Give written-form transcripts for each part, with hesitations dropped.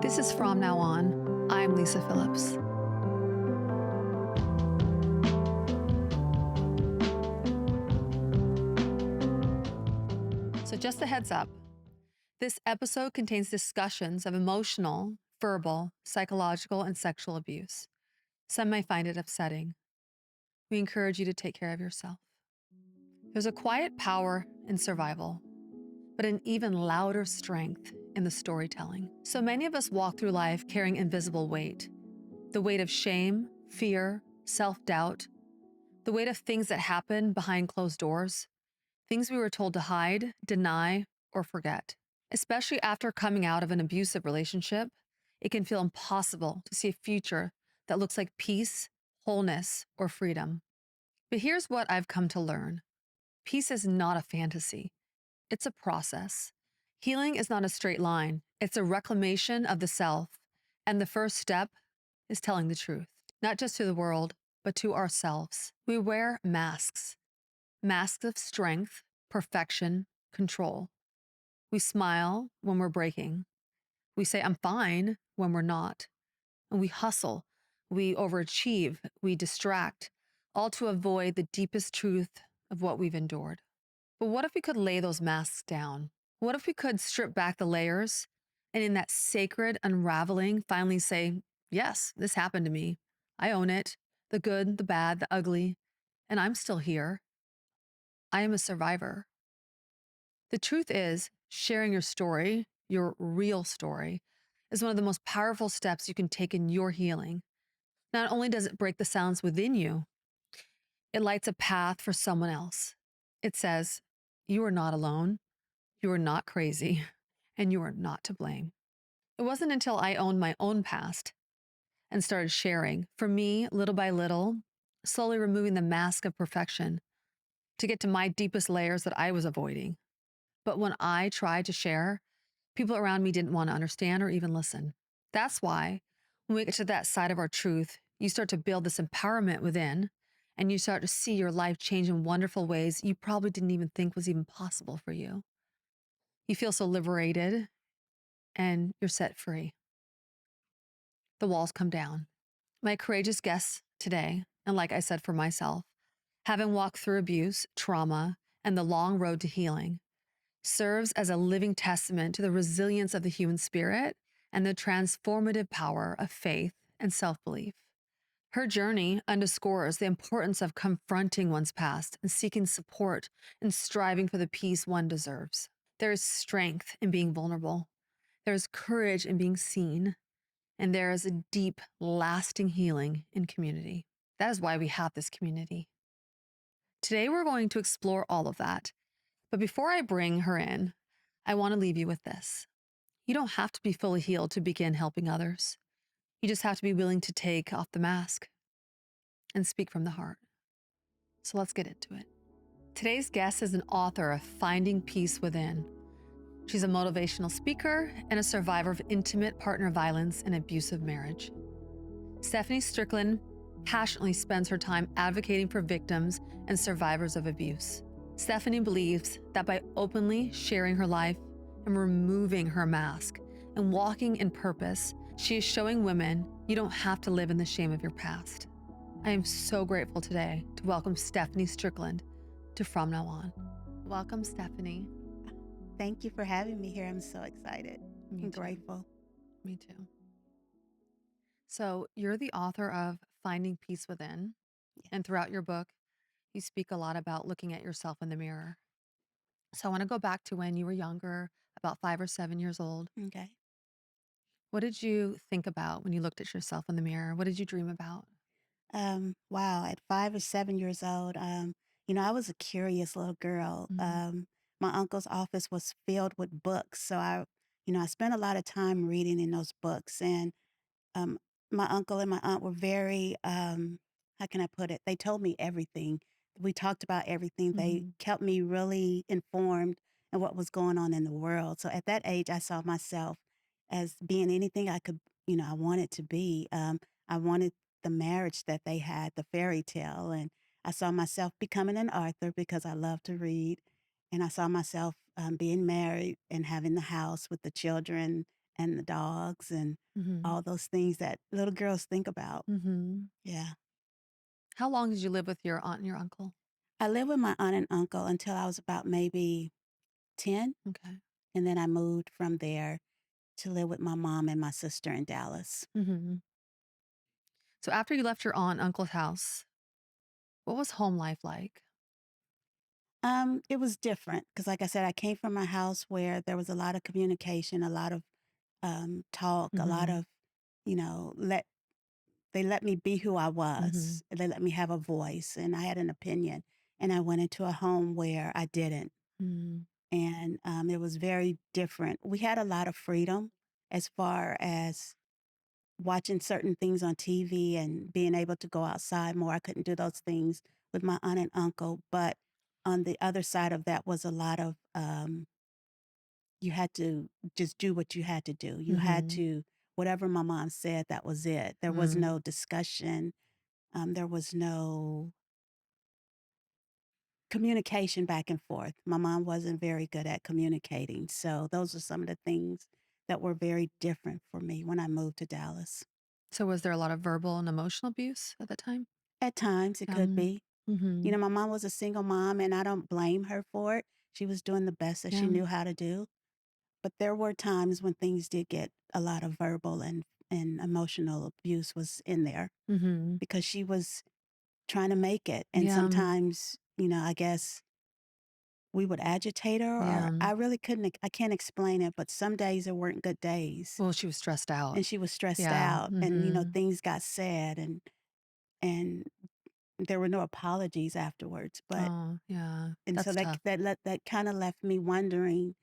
This is From Now On. I'm Lisa Phillips. So just a heads up, this episode contains discussions of emotional, verbal, psychological, and sexual abuse. Some may find it upsetting. We encourage you to take care of yourself. There's a quiet power in survival, but an even louder strength in the storytelling. So many of us walk through life carrying invisible weight. The weight of shame, fear, self-doubt, the weight of things that happen behind closed doors, things we were told to hide, deny, or forget. Especially after coming out of an abusive relationship, it can feel impossible to see a future that looks like peace, wholeness, or freedom. But here's what I've come to learn. Peace is not a fantasy. It's a process. Healing is not a straight line. It's a reclamation of the self. And the first step is telling the truth, not just to the world, but to ourselves. We wear masks, masks of strength, perfection, control. We smile when we're breaking. We say, I'm fine, when we're not. And we hustle, we overachieve, we distract, all to avoid the deepest truth of what we've endured. But what if we could lay those masks down? What if we could strip back the layers and in that sacred unraveling finally say, yes, this happened to me. I own it, the good, the bad, the ugly, and I'm still here. I am a survivor. The truth is, sharing your story, your real story, is one of the most powerful steps you can take in your healing. Not only does it break the silence within you, it lights a path for someone else. It says, you are not alone, you are not crazy, and you are not to blame. It wasn't until I owned my own past and started sharing, for me, little by little, slowly removing the mask of perfection to get to my deepest layers that I was avoiding. But when I tried to share, people around me didn't want to understand or even listen. That's why when we get to that side of our truth, you start to build this empowerment within and you start to see your life change in wonderful ways you probably didn't even think was even possible for you. You feel so liberated and you're set free. The walls come down. My courageous guests today, and like I said for myself, having walked through abuse, trauma, and the long road to healing, serves as a living testament to the resilience of the human spirit and the transformative power of faith and self-belief. Her journey underscores the importance of confronting one's past and seeking support and striving for the peace one deserves. There is strength in being vulnerable. There is courage in being seen. And there is a deep, lasting healing in community. That is why we have this community. Today, we're going to explore all of that. But before I bring her in, I want to leave you with this. You don't have to be fully healed to begin helping others. You just have to be willing to take off the mask and speak from the heart. So let's get into it. Today's guest is an author of Finding Peace Within. She's a motivational speaker and a survivor of intimate partner violence and abusive marriage. Stephanie Strickland passionately spends her time advocating for victims and survivors of abuse. Stephanie believes that by openly sharing her life and removing her mask and walking in purpose, she is showing women you don't have to live in the shame of your past. I am so grateful today to welcome Stephanie Strickland to From Now On. Welcome, Stephanie. Thank you for having me here. I'm so excited Me and too. grateful. Me too. So you're the author of Finding Peace Within, and throughout your book, you speak a lot about looking at yourself in the mirror. So I want to go back to when you were younger, about 5 or 7 years old. Okay. What did you think about when you looked at yourself in the mirror? What did you dream about? Wow. At 5 or 7 years old, I was a curious little girl. Mm, My uncle's office was filled with books. So I spent a lot of time reading in those books. And um, my uncle and my aunt were very, how can I put it? They told me everything. We talked about everything. They mhm, kept me really informed of what was going on in the world. So at that age, I saw myself as being anything I wanted to be. I wanted the marriage that they had, the fairy tale. And I saw myself becoming an author because I love to read. And I saw myself being married and having the house with the children and the dogs and Mhm. all those things that little girls think about. Mhm. Yeah. How long did you live with your aunt and your uncle? I lived with my aunt and uncle until I was about maybe 10, Okay. and then I moved from there to live with my mom and my sister in Dallas. Mhm. So after you left your aunt and uncle's house, what was home life like? It was different because, like I said, I came from a house where there was a lot of communication, a lot of talk, a lot Mhm. of, you know, they let me be who I Mhm. was. They let me have a voice, and I had an opinion. And I went into a home where I didn't, Mm. and it was very different. We had a lot of freedom as far as watching certain things on TV and being able to go outside more. I couldn't do those things with my aunt and uncle, but on the other side of that was a lot of you had to just do what you had to do. You had Mhm. to whatever my mom said, that was it. There was Mm. no discussion. There was no communication back and forth. My mom wasn't very good at communicating. So those are some of the things that were very different for me when I moved to Dallas. So was there a lot of verbal and emotional abuse at the time? At times, it could be. You know, Mhm. my mom was a single mom, and I don't blame her for it. She was doing the best that she Yeah. knew how to do. But there were times when things did get a lot of verbal and emotional abuse was in there Mhm. because she was trying to make it. And Yeah. sometimes, I guess we would agitate her, or Yeah. I can't explain it, but some days there weren't good days. Well, she was stressed out. And she was stressed Yeah. out, and Mhm. things got said, and there were no apologies afterwards. But Oh, yeah. and so That's tough. that kind of left me wondering,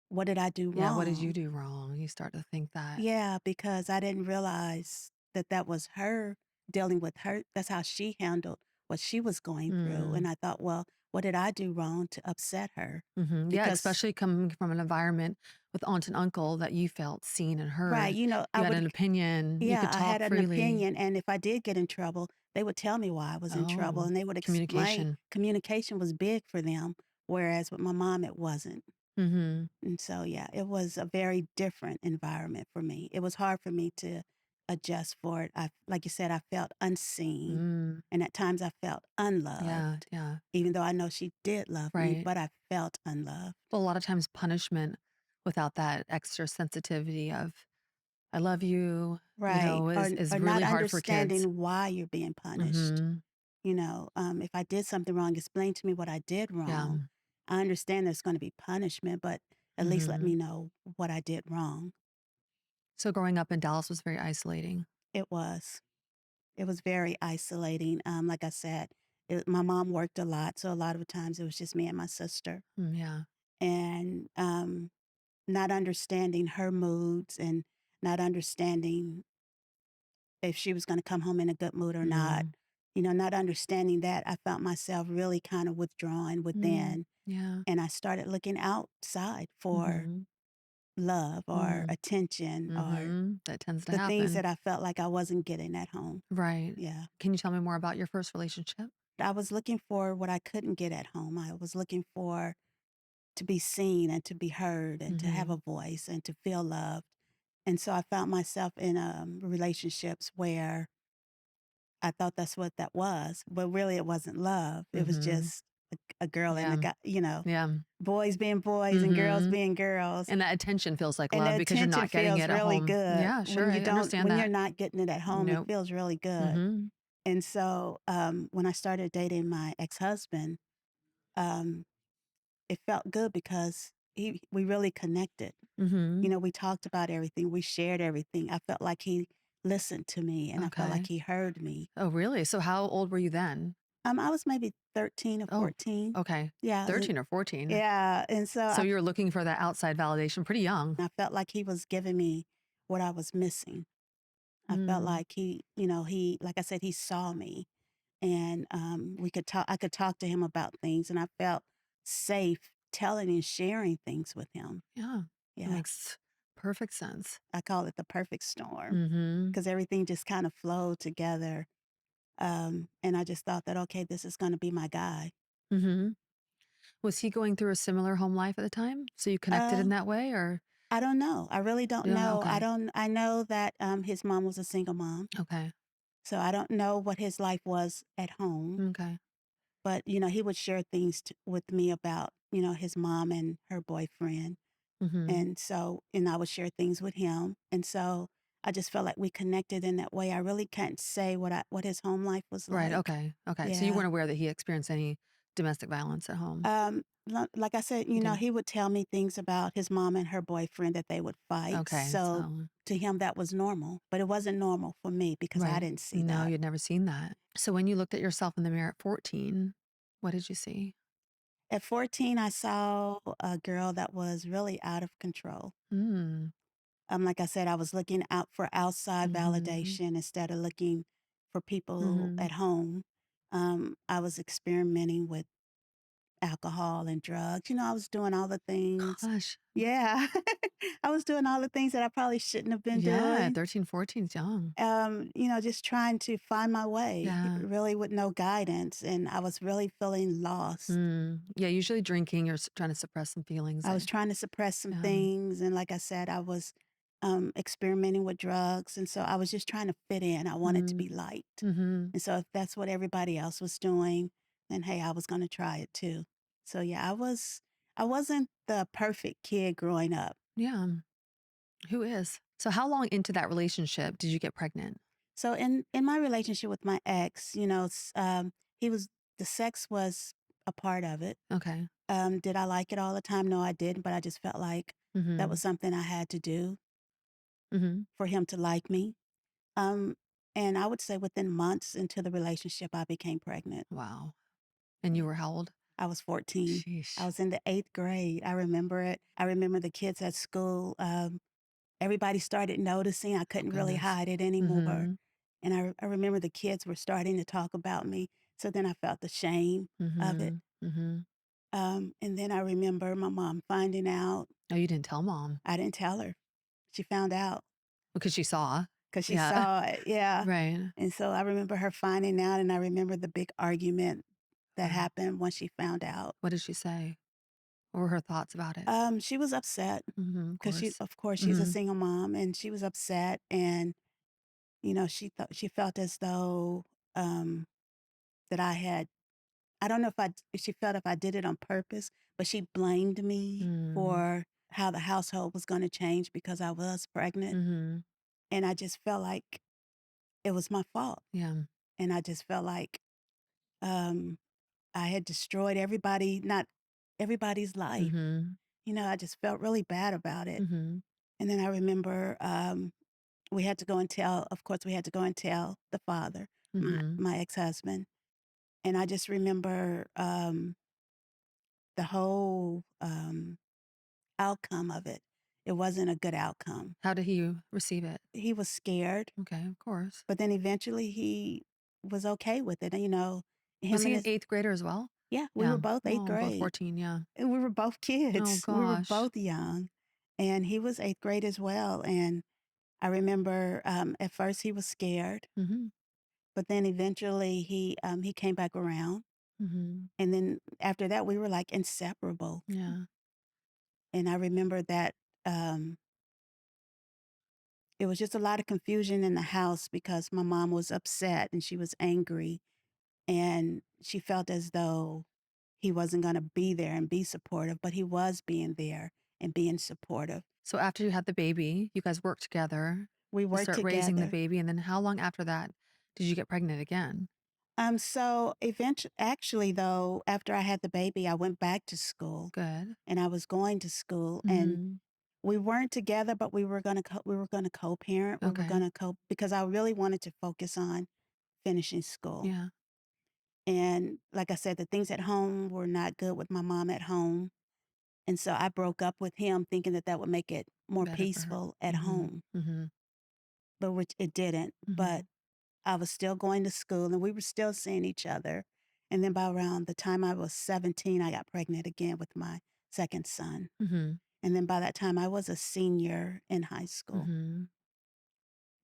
what did I do Yeah, what did you wrong? do wrong? You start to think that. Yeah, because I didn't realize that that was her dealing with her. That's how she handled what she was going through. Mm. And I thought, well, what did I do wrong to upset her? Mhm. Yeah, Because, especially coming from an environment with aunt and uncle that you felt seen and right, heard. I You had would, an opinion, you yeah, could I talk had an freely. opinion. And if I did get in trouble, they would tell me why I was in trouble, Oh, and they would explain. communication. Communication was big for them, whereas with my mom, it wasn't. Mhm. And so, yeah, it was a very different environment for me. It was hard for me to adjust for it. Like you said, I felt unseen. Mm. And at times I felt Yeah, unloved, yeah. even though I know she did love me, Right. but I felt unloved. Well, a lot of times punishment without that extra sensitivity of I love you, Right. is Or not really hard for kids. understanding why you're being punished. Mhm. If I did something wrong, explain to me what I did Yeah. wrong. I understand there's going to be punishment, but at least let me Mhm. know what I did wrong. So growing up in Dallas was very isolating. It was. It was very isolating. Like I said, my mom worked a lot, so a lot of the times it was just me and my sister. Mm, yeah. And not understanding her moods and not understanding if she was going to come home in a good mood or not. Mm. Not understanding that, I felt myself really kind of withdrawing Mm. within. Yeah. And I started looking outside for Mhm. love or Mm. attention or Mhm. That tends to the things happen. that I felt like I wasn't getting at home. Right. Yeah. Can you tell me more about your first relationship? I was looking for what I couldn't get at home. I was looking for to be seen and to be heard and to have a Mhm. voice and to feel loved. And so I found myself in relationships where I thought that's what that was, but really it wasn't love. It was Mhm. just a girl and a Yeah. guy, Yeah. boys being boys and girls Mhm. being girls. And that attention feels like And the love because you're attention not getting feels it at really home. good Yeah, sure. I understand when you're that. not getting it at home. It Nope. feels really good. Mhm. And so when I started dating my ex husband, um, it felt good because we really connected. Mhm. We talked about everything. We shared everything. I felt like he listened to me, and I felt like Okay. he heard me. Oh, really? So how old were you then? I was maybe 13 or Oh, 14. okay. Yeah, 13 or 14. yeah, and so So you were looking for that outside validation pretty young. I felt like he was giving me what I was missing. I felt Mm. like like I said, he saw me, and we could talk. I could talk to him about things, and I felt safe telling and sharing things with him. Yeah. That Yeah, makes perfect sense. I call it the perfect storm Mhm. because everything just kind of flowed together. And I just thought that, okay, this is going to be my guy. Mhm. Was he going through a similar home life at the time? So you connected Uh, in that way or I don't know. I really don't You don't know? know. Okay. I know that, his mom was a single mom, Okay. so I don't know what his life was at home, Okay. but, he would share things with me about, his mom and her boyfriend. Mhm. And I would share things with him. And so I just felt like we connected in that way. I really can't say what his home life was Right, like. okay, okay. So you Yeah. weren't aware that he experienced any domestic violence at home? Like I said, Okay. he would tell me things about his mom and her boyfriend that they would fight. Okay, So so to him, that was normal, but it wasn't normal for me because I right. didn't see No, that. you'd never seen that. So when you looked at yourself in the mirror at 14, what did you see? At 14, I saw a girl that was really out of control. Mm. Like I said, I was looking out for outside Mhm. validation instead of looking for people Mhm. at home. I was experimenting with alcohol and drugs. I was doing all the things. Gosh. Yeah, I was doing all the things that I probably shouldn't have been Yeah, doing. 13, 14 is young. Just trying to find my way, Yeah. really with no guidance, and I was really feeling lost. Mm. Yeah, usually drinking or trying to suppress some feelings I was that trying to suppress some yeah. things, and like I said, I was, experimenting with drugs, and so I was just trying to fit in. I wanted to Mm. be liked, Mhm. and so if that's what everybody else was doing, then, hey, I was gonna try it too. So, yeah, I wasn't the perfect kid growing up. Yeah. Who is? So how long into that relationship did you get pregnant? So in my relationship with my ex, he was the sex was a part of it. Okay. Did I like it all the time? No, I didn't, but I just felt like that was Mhm. something I had to do Mhm. for him to like me. Um, and I would say within months into the relationship, I became pregnant. Wow. And Yeah. you were how old? I was 14. I Sheesh. was in the 8th grade. I remember it. I remember the kids at school. Everybody started noticing. I Oh couldn't really goodness. hide it anymore. Mhm. And I remember the kids were starting to talk about me. So then I felt the shame of it. Mhm. Mhm. And then I remember my mom finding out. Oh, you didn't tell mom I didn't tell her. She found out because she saw. because she Yeah. saw it. Yeah. Right. And so I remember her finding out, and I remember the big argument that Wow. happened once she found out. What did she say? What were her thoughts about it? She was upset Mhm, of because course. of course, she's a Mhm. single mom, and she was upset, and she felt as though that I had. I don't know if she felt if I did it on purpose, but she blamed me Mm. for how the household was going to change because I was pregnant, Mhm. and I just felt like it was my fault, Yeah. and I just felt like um, I had destroyed not everybody's life. Mhm. I just felt really bad about it. Mhm. And then I remember we had to go and tell, of course, we had to go and tell the father, Mhm. my ex husband. And I just remember the whole outcome of it. It wasn't a good outcome. How did he receive it? He was scared, Okay, of course. but then eventually he was okay with it. Was Him he and an his, 8th grader as well? yeah, we were Yeah. both eighth Oh, both grade. 14, yeah. And we were both Oh kids. We were gosh. both young. And he was eighth grade as well. And I remember at first he was scared, Mhm. but then eventually he came back around. Mhm. And then after that, we were like inseparable. Yeah. And I remember that um, it was just a lot of confusion in the house because my mom was upset and she was angry. And she felt as though he wasn't going to be there and be supportive, but he was being there and being supportive. So after you had the baby, you guys worked together We to worked start raising the together. baby, and then how long after that did you get pregnant again? So eventually, actually, though, after I had the baby, I went back to school Good. and I was going to school and Mhm. we weren't together, but we were gonna co-parent. We were Okay. gonna because I really wanted to focus on finishing school. Yeah. And like I said, the things at home were not good with my mom at home. And so I broke up with him thinking that that would make it more Better for her. peaceful at Mhm. home, Mhm. but which it didn't. But Mhm. I was still going to school and we were still seeing each other. And then by around the time I was 17, I got pregnant again with my second son. Mhm. And then by that time, I was a senior in high school. Mhm.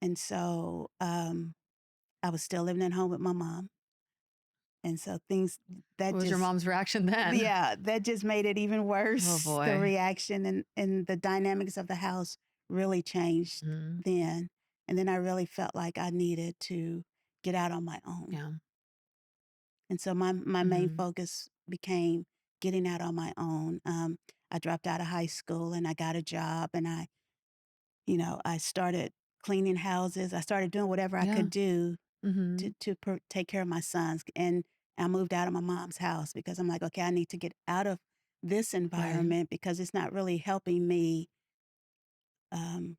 And so I was still living at home with my mom. And so things that What was your just mom's reaction then? yeah, that just made it even Oh worse. The boy. reaction and the dynamics of the house really changed Mhm. then. And then I really felt like I needed to get out on my own. Yeah. And so my main Mhm. focus became getting out on my own. I dropped out of high school and I got a job and I started cleaning houses. I started doing whatever I Yeah. could do Mhm. to take care of my sons. And I moved out of my mom's house because I'm like, okay, I need to get out of this Right. environment because it's not really helping me um,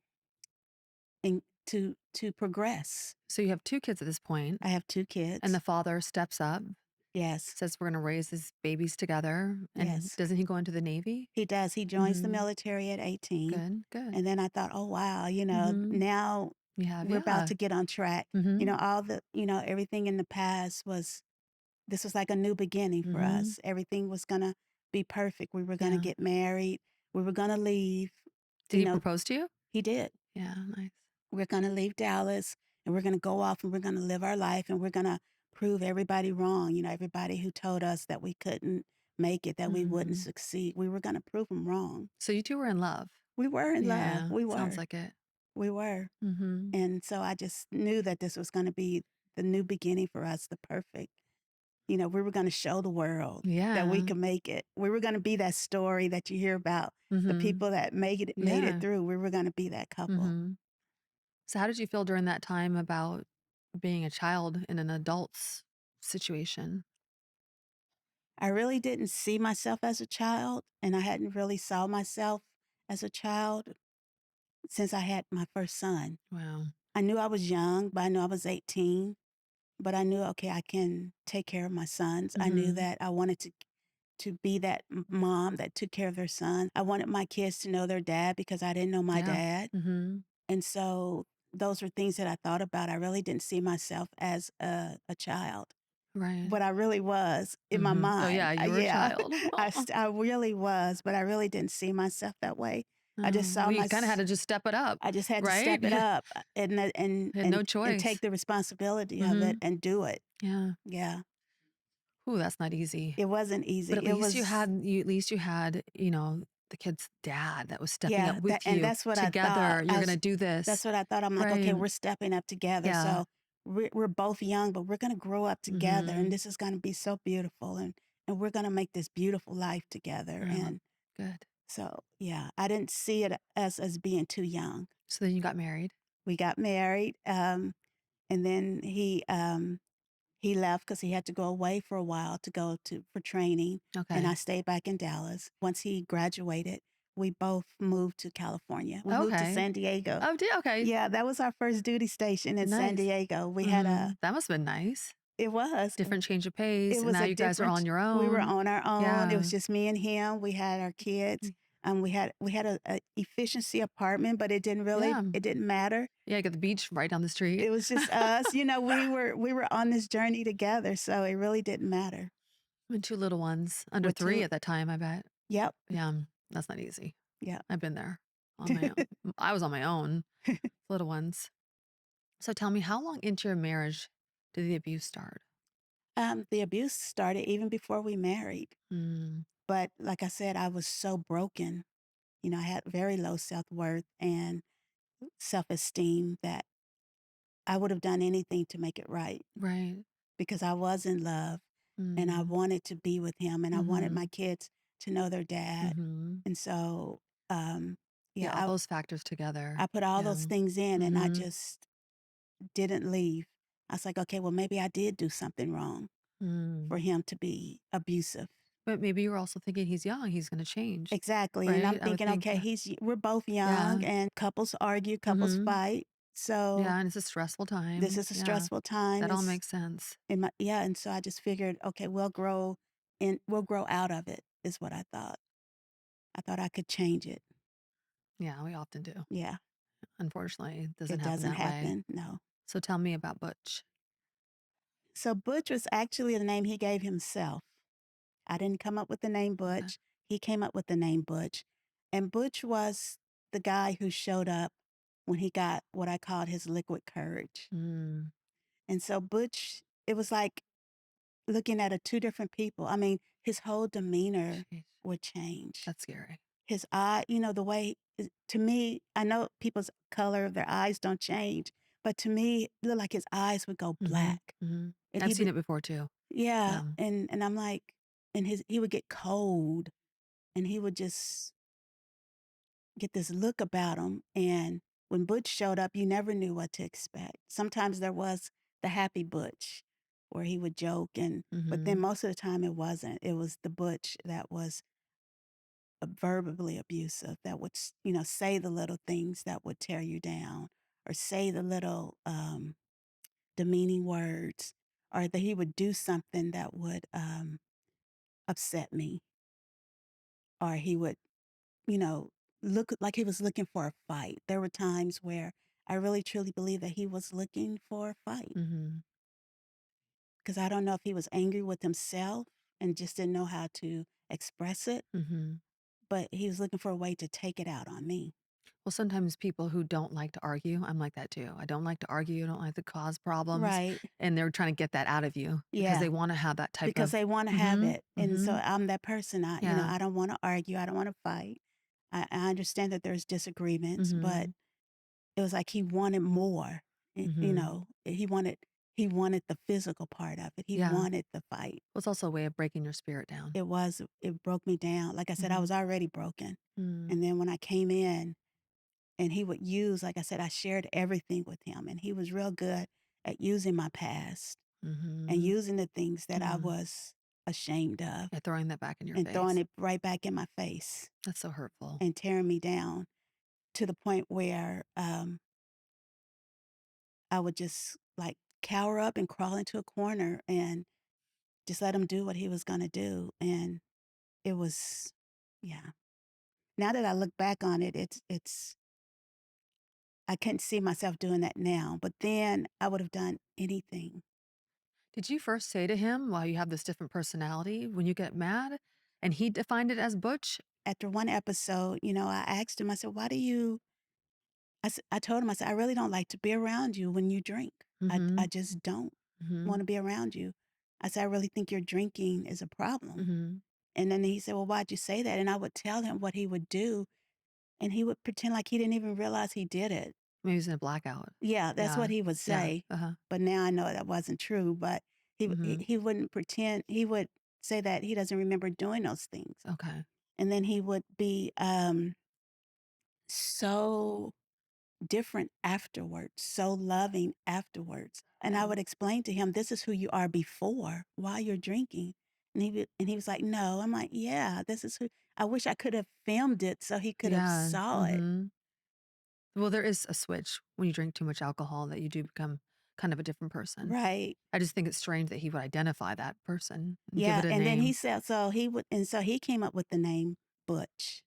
to progress. So you have 2 kids at this point, I have two and the kids. father steps up, Yes, says, "We're gonna raise these babies together," and yes, doesn't he go into the Navy? he does. He joins the Mhm. military at 18. Good, good. And then I thought, oh, wow, Mhm. now You have we're about yeah. to get on track. Mhm. Everything in the past this was like a new beginning for Mhm. us. Everything was going to be perfect. We were going to Yeah. get married. We were going to leave. Did You he know, propose to you? he did. Yeah, nice. We're going to leave Dallas and we're going to go off and we're going to live our life and we're going to prove everybody wrong. Everybody who told us that we couldn't make it, that we wouldn't Mhm. succeed. We were going to prove them wrong. So you 2 were in love? We were in love. Yeah, We sounds were. like it. We were. Mhm. And so I just knew that this was going to be the new beginning for us, the perfect. We were going to show the world that we Yeah. could make it. We were going to be that story that you hear about, the Mhm. people that made it Yeah. through. We were going to be that couple. Mhm. So how did you feel during that time about being a child in an adult's situation? I really didn't see myself as a child, and I hadn't really saw myself as a child since I had my first son. Wow. I knew I was young, but I knew I was 18. But I knew, okay, I can take care of my sons. I knew Mhm. that I wanted to be that mom that took care of their son. I wanted my kids to know their dad because I didn't know my Yeah. dad. Mhm. And so those were things that I thought about. I really didn't see myself as a child, Right. but I really was in my Mhm. Oh, mind. yeah, you were a Yeah, child. Aw. I really was, but I really didn't see myself that way. I just Oh, saw well, you kinda had to just step it up, I just had to right? step it up You had no and take choice. the responsibility of it Mhm. and do it. Yeah. Yeah, Ooh, that's not easy. it wasn't But easy. at It least was at least you had, the kid's dad that was stepping up Yeah, with and you. that's what I thought. Together, you're gonna do this. That's what I thought. I'm like, okay, Right. we're stepping up together. Yeah. So we're both young, but we're gonna grow up together, and Mhm. this is gonna be so beautiful, and we're gonna make this beautiful life together. Oh, And good. so, yeah, I didn't see it as being too young. So then you got married? We got married, and then he left because he had to go away for a while to go to for training, and I Okay. stayed back in Dallas. Once he graduated, we both moved to California. We moved to Okay. San Diego. Oh, okay. Yeah, that was our first duty station in San Nice. Diego. We had a Mhm. That must've been nice. it was Different change of it pace, and was now a you guys are on different your we were own. on our own. It was Yeah. just me and him. We had our kids. Mm. We had a efficiency apartment, but Yeah. it didn't matter. Yeah, you got the beach right down the street. It was just us. We were on this journey together, so it really didn't matter. And 2 little ones, under With 3 two at that time, I bet. Yep. Yeah, that's not easy. Yep. I've been there on my own. I was on my own, little ones. So tell me, how long into your marriage did the abuse start? The abuse started even before we married. Mm, But like I said, I was so broken. I had very low self-worth and self-esteem that I would have done anything to make it right right. because I was in love and I Mm, wanted to be with him and I wanted my mhm, kids to know their dad. mhm. And so, yeah, Yeah, all those factors together. I put all Yeah. those things in and I Mhm. just didn't leave. I was like, okay, well, maybe I did do something wrong Mm. for him to be abusive. But maybe you were also thinking he's young, he's gonna change, Exactly, and I'm right? I would thinking, think okay, that. we're both young, Yeah. and couples argue, couples Mhm. fight, so Yeah, and it's a stressful this time. is a Yeah. stressful time. That all makes sense. And so I just figured, okay, we'll grow out of it, is what I thought. I thought I could change it. Yeah, we often do. Yeah, Unfortunately, it doesn't it happen doesn't that way. happen, no. So tell me about Butch. So Butch was actually the name he gave himself. I didn't come up with the name Okay. Butch. He came up with the name Butch. And Butch was the guy who showed up when he got what I called his liquid courage. Mm, And so Butch, it was like looking at 2 different people. I mean, his whole demeanor Sheesh. would change. That's scary. His eye, the way to me, I know people's color of their eyes don't change, but to me, it looked like his eyes would go Mhm, black, mhm. and I've he seen would it before too. yeah, Yeah. and I'm like and he would get cold, and he would just get this look about him, and when Butch showed up, you never knew what to expect. Sometimes there was the happy Butch, where he would joke but then Mhm, most of the time it wasn't. It was the Butch that was verbally abusive, that would say the little things that would tear you down, or say the little demeaning words, or that he would do something that would upset me, or he would you know look like he was looking for a fight. There were times where I really truly believe that he was looking for a fight, mhm, because I don't know if he was angry with himself and just didn't know how to express it, mhm. but he was looking for a way to take it out on me. Well, sometimes people who don't like to argue, I'm like that too. I don't like to argue, I don't like to cause problems, Right. and they're trying to get that out of you because Yeah. they wanna have that type Because of they wanna have mhm, it, and so mhm, I'm that person. yeah, I don't wanna argue, I don't wanna fight. I understand that there's disagreements, but mhm, it was like he wanted more, mhm, he wanted the physical part of it, he yeah. Well, wanted the fight. it's also a way of breaking your spirit down. It broke me down. Like I said, I Mhm, was already broken, mm, and then when I came in and he would use like I said, I shared everything with him, and he was real good at using my past and mhm, using the things that I mm. was ashamed of Yeah, throwing that back in your and throwing face. it right back in my face That's so hurtful. and tearing me down to the point where I would just like cower up and crawl into a corner and just let him do what he was going to do. And it was, yeah. Now that I look back on it, I can't see myself doing that now. But then I would have done anything. Did you first say to him, "Well, you have this different personality," when you get mad? And he defined it as butch? After one episode, I asked him, I said, why do you, I told him, I said, I really don't like to be around you when you drink. I Mhm, just don't want mhm, to be around you. I said, I really think your drinking is a problem. mhm. And then he said, well, why'd you say that? And I would tell him what he would do, and he would pretend like he didn't even realize he did it. Maybe he's in a blackout. Yeah, that's what Yeah, he would yeah, say. uh-huh, But now I know that wasn't true. But mhm, he wouldn't pretend. He would say that he doesn't remember doing those things. okay. And then he would be so different afterwards, so loving afterwards. And I would explain to him, this is who you are before, while you're drinking. And he was like, no. I'm like, yeah, this is who. I wish I could have filmed it so he could have Yeah, saw it. mhm. Well, there is a switch when you drink too much alcohol that you do become kind of a different person. Right. I just think it's strange that he would identify that person and give Yeah. it a And then he name. said, so he came up with the name Butch.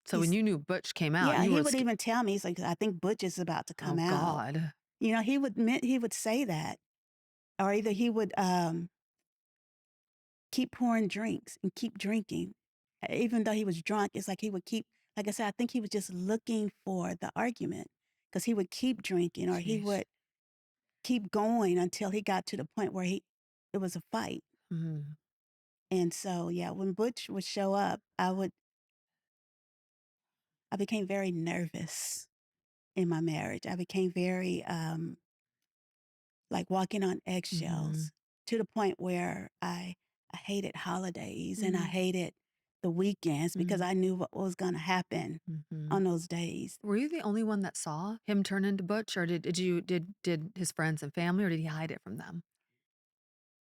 So when He's, you knew Butch came out, yeah, you he were would sca even tell me, he's like, I think Butch is about to come oh out. god. He would say that, or either he would keep pouring drinks and keep drinking. Even though he was drunk, it's like he would keep, like I said, I think he was just looking for the argument, because he would keep drinking, or he Sheesh. would keep going until he got to the point where it was a fight. Mhm, And so, yeah, when Butch would show up, I became very nervous in my marriage. I became very, like walking on mhm, eggshells, to the point where I hated holidays and I mm, hated the weekends, because mm, I knew what was going to happen mhm. on those days. Were you the only one that saw him turn into Butch, or did his friends and family, or did he hide it from them?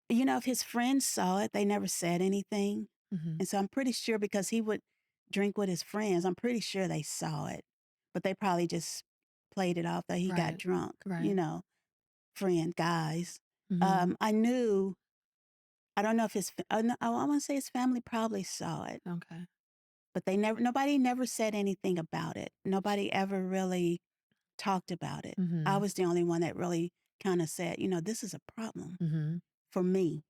If his friends saw it, they never said anything. Mhm. And so I'm pretty sure, because he would drink with his friends, I'm pretty sure they saw it, but they probably just played it off that he got Right, drunk, right. friend guys. Mhm. I knew, I don't know if no, I want to say his family probably saw it, Okay. but nobody never said anything about it. Nobody ever really talked about it. I Mhm, was the only one that really kind of said, this is a problem mhm, for me.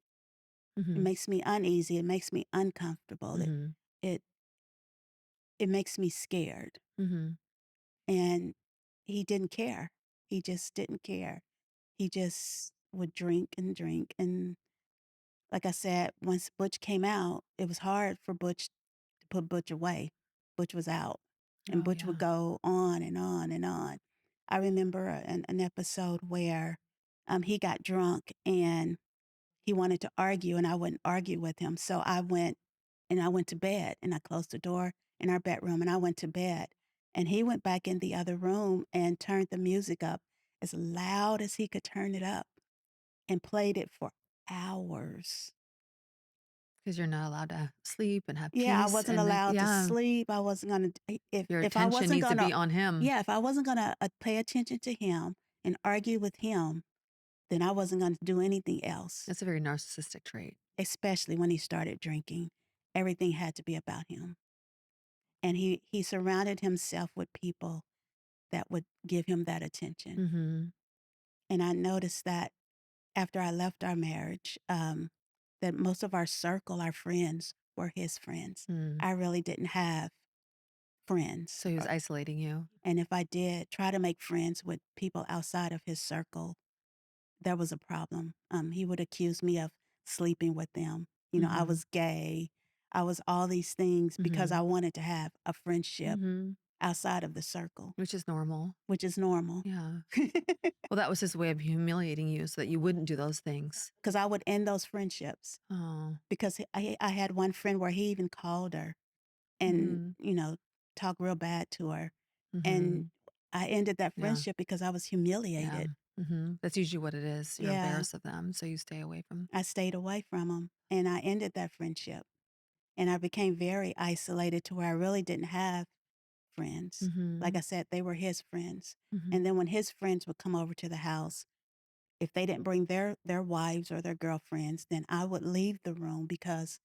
It mhm, makes me uneasy. It makes me uncomfortable. mhm, It it makes me scared. mhm. And he didn't care. He just didn't care. He just would drink and drink. And Like I said, once Butch came out, it was hard for Butch to put Butch away. Butch was out, and Oh, Butch would yeah. go on and on and on. I remember an episode where he got drunk and he wanted to argue, and I wouldn't argue with him. So I went to bed, and I closed the door in our bedroom, and I went to bed. And he went back in the other room and turned the music up as loud as he could turn it up and played it for hours. 'Cause you're not allowed to sleep and have Yeah, I peace, wasn't and then allowed to yeah, sleep. I wasn't gonna your if I attention wasn't needs to gonna be on him. yeah, if I wasn't gonna pay attention to him and argue with him, then I wasn't gonna do anything else, That's a very narcissistic trait. especially when he started drinking. Everything had to be about him. And he surrounded himself with people that would give him that attention. Mhm. And I noticed that after I left our marriage, that most of our circle, our friends, were his friends. Mm. I really didn't have friends. So he was isolating you. And if I did try to make friends with people outside of his circle, there was a problem. He would accuse me of sleeping with them. I Mhm. was gay. I was all these things because I Mhm. wanted to have a friendship Mhm. outside of the circle, Which is normal. which is normal. Yeah. Well, that was his way of humiliating you so that you wouldn't do those things. Because I would end those friendships Oh. because I had one friend where he even called her and, Mhm. talked real bad to her. And Mhm. I ended that Yeah. friendship because I was Yeah. humiliated. Mhm. That's usually what it is. You're Yeah, embarrassed of them, so you stay away from. I stayed away from him and I ended that friendship. And I became very isolated to where I really didn't have friends. Like Mhm. I said, they were his friends. Mhm. And then when his friends would come over to the house, if they didn't bring their wives or their girlfriends, then I would leave the room because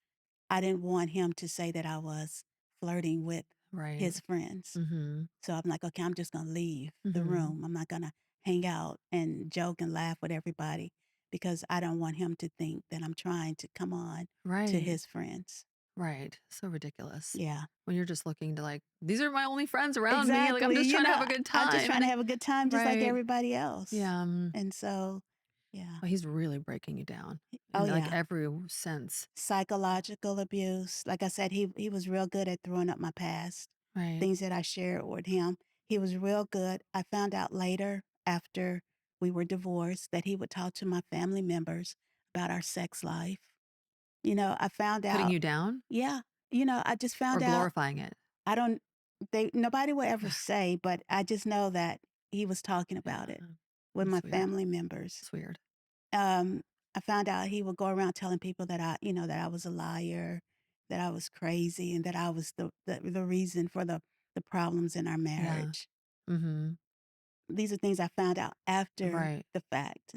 I didn't want him to say that I was flirting with Right. his friends. Mhm. So I'm like, okay, I'm just gonna leave the Mhm. room. I'm not gonna hang out and joke and laugh with everybody because I don't want him to think that I'm trying to come on to Right. his friends. Right. So ridiculous. Yeah. When you're just looking to like, these are my only friends around me. Like I'm Exactly, just trying to have a good I'm just time. trying to have a good time just like Right. everybody else. Yeah. And so, yeah. Well, he's really breaking you down Oh, in like yeah. every sense. Psychological abuse. Like I said, he was real good at throwing up my past, Right. things that I shared with him. He was real good. I found out later after we were divorced that he would talk to my family members about our sex life. I found Putting out, you down yeah, I just or found out glorifying it. I don't nobody will ever say, but I just know that he was talking about Yeah. it with my That's weird. family members. It's weird. Um, I found out he would go around telling people that that I was a liar, that I was crazy, and that I was the reason for the problems in our Yeah. marriage. Mhm. These are things I found out after Right. the fact,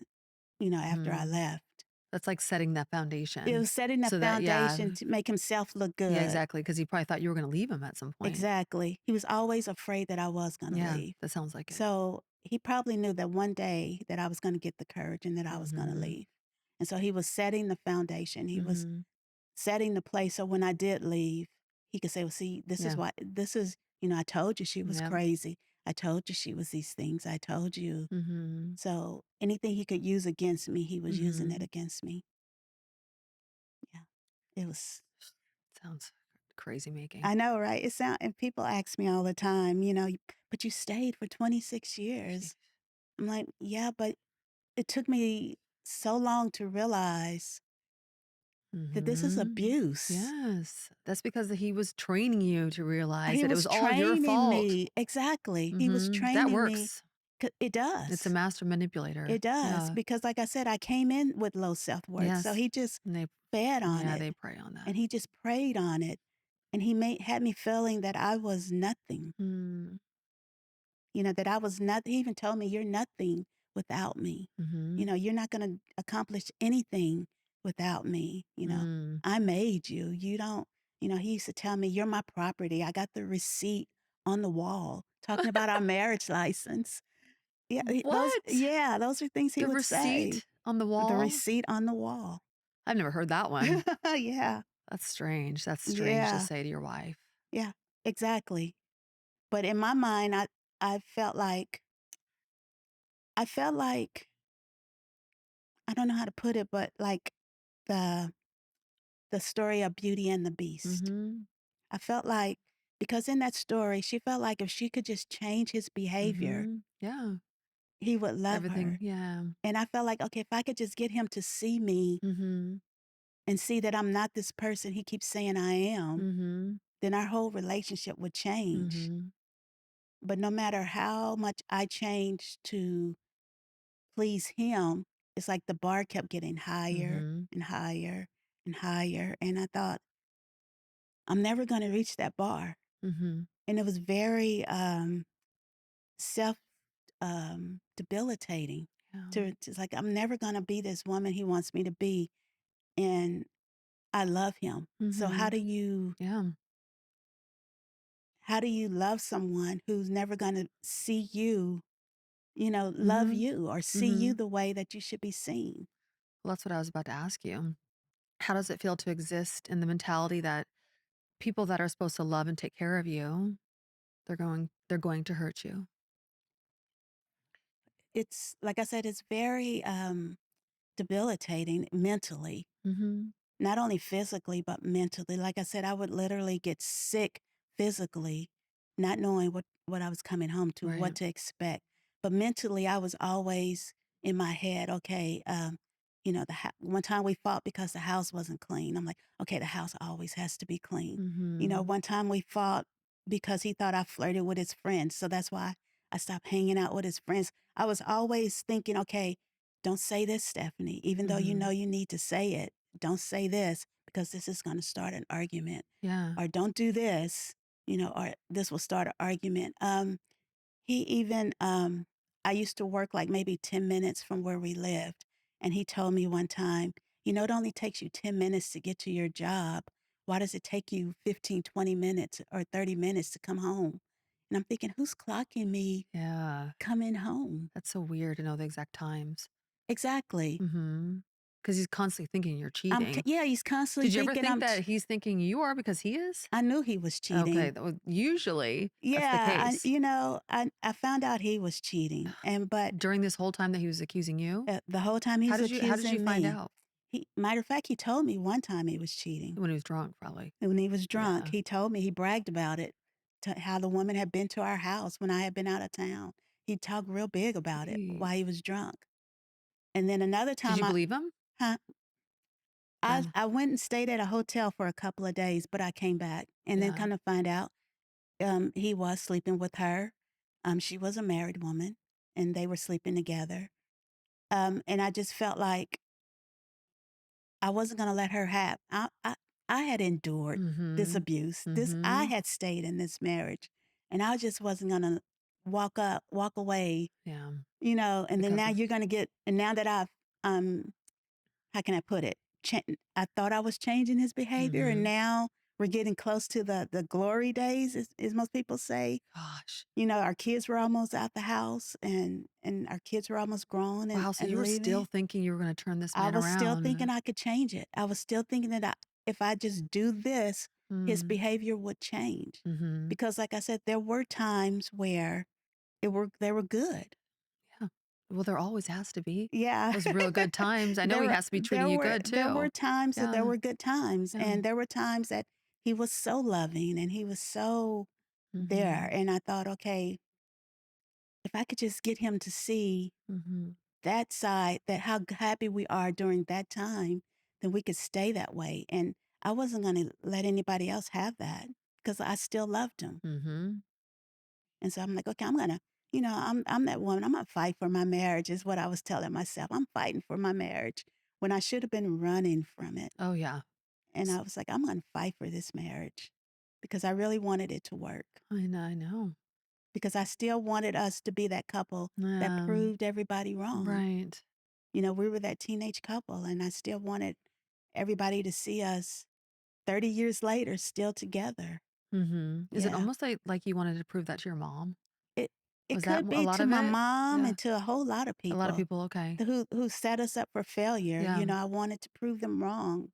after I Mhm. left. That's like setting that It foundation was setting the so that foundation to make himself look yeah, good. exactly, because he probably thought you were gonna leave him at some point. Exactly. He was always afraid that I was gonna Yeah, leave. that sounds like it. So, he probably knew that one day that I was gonna get the courage and that I was gonna Mhm. leave. And so he was setting the foundation. He was Mhm. setting the place so when I did leave, he could say, "Well, see, this is Yeah. why this is, I told you she was Yep. crazy. I told you she was these things. I told you." Mhm. So, anything he could use against me, he was using it Mhm. against me. Yeah. It was Sounds crazy making. I know, right? And people ask me all the time, "But you stayed for 26 Sheesh. years." I'm like, "Yeah, but it took me so long to realize that this is Mhm. abuse." Yes. That's because he was training you to realize He that it was was all your training fault. me. Exactly. He was Mhm. That training me. works. 'Cause it It's a does. master manipulator. It does. Yeah. Because like I said, I came in with low self-worth. So Yes. he just And they fed on yeah, it they prey on that. and he just preyed on it. And he had me feeling that I was nothing. Mm. That I was nothing. He even told me, "You're nothing without me. Mhm. You're not going to accomplish anything without me. Mm. I made you. You don't." He used to tell me, "You're my property. I got the receipt on the wall," talking about our marriage license. Yeah, What? those are things he The would say. receipt on the The wall? receipt on the wall. I've never heard that one. Yeah, That's strange. That's strange to yeah, say to your wife. yeah, exactly. But in my mind, I felt like I don't know how to put it, but like the the story of Beauty and the Beast. Mhm. I felt like because in that story, she felt like if she could just change his behavior, Mhm. Yeah. he would love Everything. her. Yeah. And I felt like, okay, if I could just get him to see me Mhm. and see that I'm not this person he keeps saying I am, Mhm. then our whole relationship would change. Mhm. But no matter how much I changed to please him, it's like the bar kept getting higher Mhm. and higher and higher. And I thought, I'm never going to reach that bar. Mhm. And it was very self debilitating. Yeah. To it's like I'm never going to be this woman he wants me to be, and I love him. So Mhm. Yeah. how do you love someone who's never going to see you, love Mhm. you or see you Mhm. the way that you should be seen? Well, that's what I was about to ask you. How does it feel to exist in the mentality that people that are supposed to love and take care of you, they're going to hurt you? It's like I said, it's very debilitating mentally. Mhm. Not only physically, but mentally. Like I said, I would literally get sick physically, not knowing what I was coming home to, Right. what to expect. But mentally, I was always in my head, okay, one time we fought because the house wasn't clean. I'm like, okay, the house always has to be clean. Mhm. One time we fought because he thought I flirted with his friends. So that's why I stopped hanging out with his friends. I was always thinking, okay, don't say this, Stephanie, even though you know Mhm. you need to say it. Don't say this because this is going to start an argument. Yeah. Or don't do this, or this will start an argument. He even, I used to work like maybe 10 minutes from where we lived. And he told me one time, it only takes you 10 minutes to get to your job. Why does it take you 15, 20 minutes or 30 minutes to come home? And I'm thinking, who's clocking me Yeah. coming home? That's so weird to know the exact times. Exactly. Mhm. Because he's constantly thinking you're cheating. Yeah, he's constantly Did you ever thinking think that he's thinking you are because he is? I knew he was Okay, cheating. usually that's the Yeah, case. I found out he was cheating, but During this whole time that he was accusing you? the whole time How he's did you accusing find me. out? Matter of fact, he told me one time he was cheating. When he was drunk, probably. When he was drunk, Yeah. he told me, he bragged about it, to how the woman had been to our house when I had been out of town. He talked real big about it while he Jeez. was drunk. And then another Did time you believe him huh, then? I went and stayed at a hotel for a couple of days, but I came back and then Yeah. kind of find out he was sleeping with her. She was a married woman and they were sleeping together. And I just felt like I wasn't going to let her have. I had endured this Mhm. abuse. I Mhm. had stayed in this marriage, and I just wasn't going to walk away. Yeah. And then Because now of you're going to get. And now that I've, how can I put it? I thought I was changing his behavior, and mhm. now we're getting close to the glory days, as most people say. Gosh. Our kids were almost out the house, and our kids were almost grown and Wow, so you and were still leaving. thinking you were gonna turn this I man was still thinking around. I could change it. I was still thinking that if I just do this, his Mm. behavior would change. Mhm. Because like I said, there were times where they were good. Yeah. Well, there always has to be. Yeah. Those real good times. I know he has to be treating you good There were too. times that there Yeah. were good times, Yeah. and there were times that he was so loving and he was so there. Mhm. And I thought, okay, if I could just get him to see Mhm. that side, that how happy we are during that time, then we could stay that way. And I wasn't going to let anybody else have that because I still loved him. Mhm. And so I'm like, okay, I'm gonna, I'm that woman. I'm gonna fight for my marriage. Is what I was telling myself. I'm fighting for my marriage when I should have been running from it. Oh, yeah. And S I was like, I'm gonna fight for this marriage because I really wanted it to work. I know. Because I still wanted us to be that couple that Yeah. proved everybody wrong. Right. We were that teenage couple, and I still wanted everybody to see us 30 years later still together. Mhm. Is it Yeah. almost like you wanted to prove that to your mom? It it Was that could a be lot to of my it? mom Yeah. and to a whole lot of A lot of people people, okay. who set us up for failure. Yeah. I wanted to prove them wrong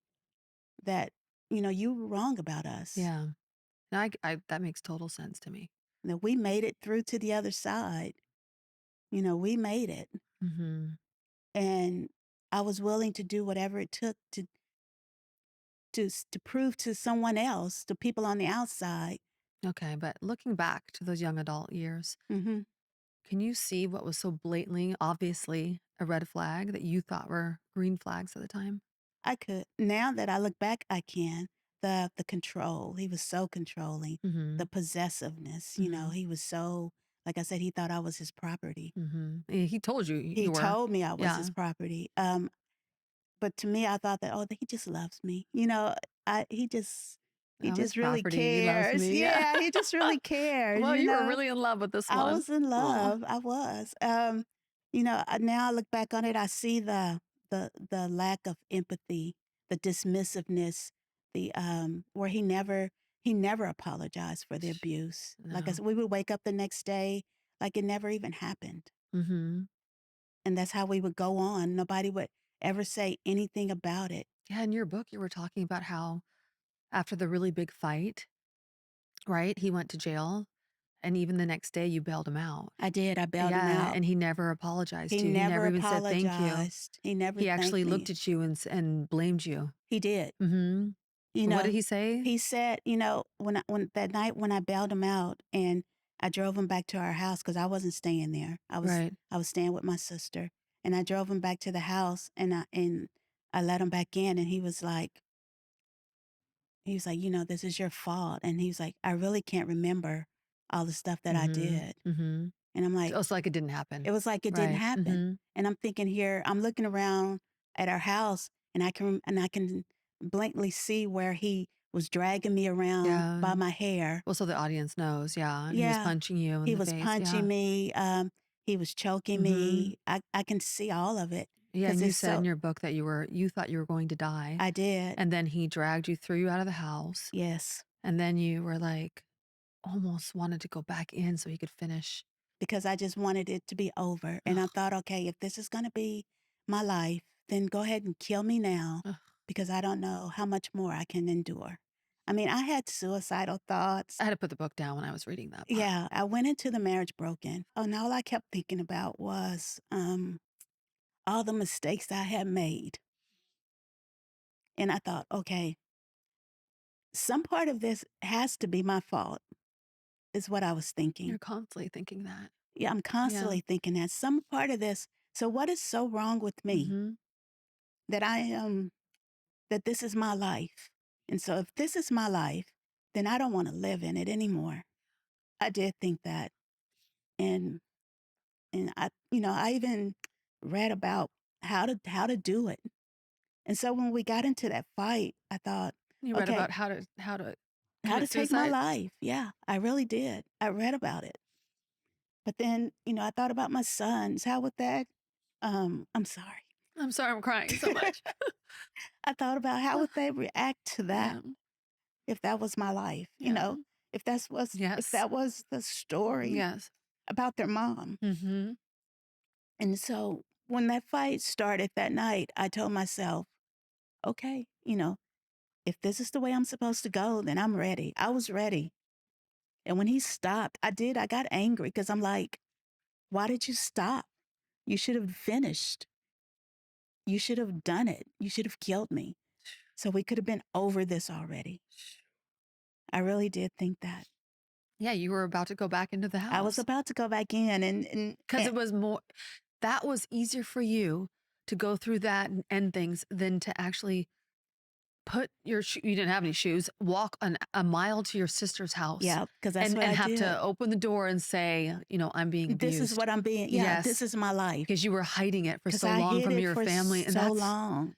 that, you were wrong about us. Yeah. No, I that makes total sense to me. That we made it through to the other side. We made it. Mhm. And I was willing to do whatever it took to prove to someone else, to people on the outside. Okay, but looking back to those young adult years, Mhm. can you see what was so blatantly, obviously a red flag that you thought were green flags at the time? I could. Now that I look back, I can. The control. He was so controlling. The Mhm. possessiveness, Mhm. he was so, like I said, he thought I was his property. Mhm. He told you He you were. told me I was his Yeah. property. But to me, I thought that, "Oh, he just loves me." I he I'm his just really property. He loves cares. me. Yeah. Yeah, he just really cares, Well, you were really in love with this I one. was in Oh. love. I was. Now I look back on it, I see the lack of empathy, the dismissiveness, where he never apologized for the abuse. Like I No. said, we would wake up the next day like it never even happened. Mhm. And that's how we would go on. Nobody would ever say anything about it. Yeah, in your book, you were talking about how after the really big fight, right? He went to jail, and even the next day you bailed him out. I did. I bailed him Yeah, out. and he never apologized He to you. He never never even said thank you. apologized. He never He thanked actually looked me. at you and blamed you. He did. Mhm. You What did know, he say? he said, when that night when I bailed him out and I drove him back to our house because I wasn't staying there. Right. I was staying with my sister, and I drove him back to the house, and I let him back in, and he was like, this is your fault, and he was like, I really can't remember all the stuff that I Mhm. did, Mhm. and I'm like, So it's like it didn't happen. it was like it didn't Right. happen, Mhm. and I'm thinking here, I'm looking around at our house, and I can blankly see where he was dragging me around Yeah. by my hair. Well, so the audience knows, yeah, and he was Yeah, punching you in he the was face, punching yeah. me, he was choking Mhm. me. I can see all of it Yeah, because and you it's said in so. your book that you thought you were going to die, I did. and then he dragged you, threw you out of the house, Yes, and then you were like, almost wanted to go back in so he could finish. because I just wanted it to be over, and I Ugh, thought, "Okay, if this is gonna be my life, then go ahead and kill me now ugh. because I don't know how much more I can endure." I mean, I had suicidal thoughts. I had to put the book down when I was reading that part. Yeah, I went into the marriage broken. Oh, and all I kept thinking about was, all the mistakes I had made, and I thought, "Okay, some part of this has to be my fault," is what I was thinking. You're constantly thinking that. Yeah, I'm Yeah. constantly thinking that some part of this. So what is so wrong with me Mhm. that I am that this is my life? And so if this is my life, then I don't want to live in it anymore. I did think that. And I even read about how to do it. And so when we got into that fight, I thought, You read okay, about how to how to commit take my suicide? life. Yeah, I really did. I read about it. But then, I thought about my sons. How would that I'm sorry. I'm sorry I'm crying so much. I thought about how would they react to that Yeah. if that was my life, Yeah. if Yes. that was the story Yes. about their mom. Mhm. And so when that fight started that night, I told myself, okay, if this is the way I'm supposed to go, then I'm ready. I was ready. And when he stopped, I got angry because I'm like, why did you stop? You should have finished. You should have done it. You should have killed me. So we could have been over this already. I really did think that. Yeah, you were about to go back into the I was house about to go back in because and it was more that was easier for you to go through that and end things than to actually put your you didn't have any shoes, walk a mile to your sister's house yeah, because that's what and I have did. to open the door and say, I'm being This is abused. what I'm being, yeah, this Yes, is my life because you were hiding it for because so I long hid from it your for family, and so long.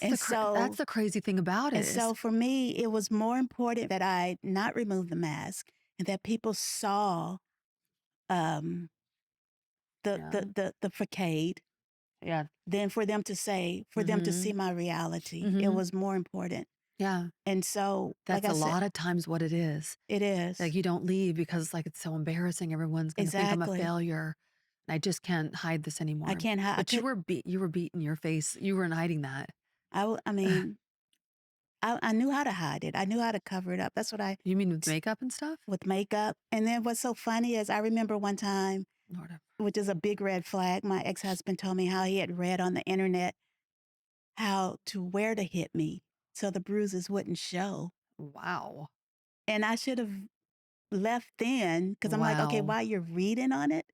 And that's so the crazy thing about it and is so for me, it was more important that I not remove the mask and that people saw um yeah, the facade yeah, than for them to see mhm, my reality. It mhm, was more important. yeah. And so, like That's I a said, lot of times what it is. it Like, is. you don't leave because, like, it's so embarrassing, everyone's gonna think I'm a Exactly. failure, and I just can't hide this I anymore. can't hide. I But could you were beating your face, you weren't hiding that. I mean, I knew how to hide it. I knew how to cover it up. That's what I You mean with makeup and stuff? with makeup. And then what's so funny is I remember one time, Lord have which is a big red flag, my ex-husband told me how he had read on the internet how to where to hit me so the bruises wouldn't show. Wow. And I should have left then because I'm like, okay, Wow. while you're reading on it,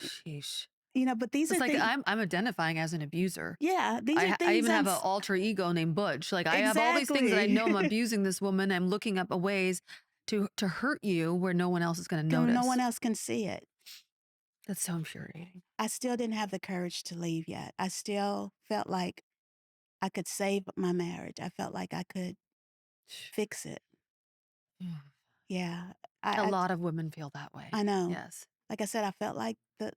Sheesh. but these It's are like things. I'm identifying as an abuser. Yeah, these are I things even have an alter ego named Butch. Like I have all these things that I exactly. know I'm abusing this woman. I'm looking up a ways to hurt you where no one else is going to No notice. one else can see it. That's so infuriating. I still didn't have the courage to leave yet. I still felt like I could save my marriage. I felt like I could fix it. Yeah, A I lot of women feel that way. I know. Yes. Like I said, I felt like the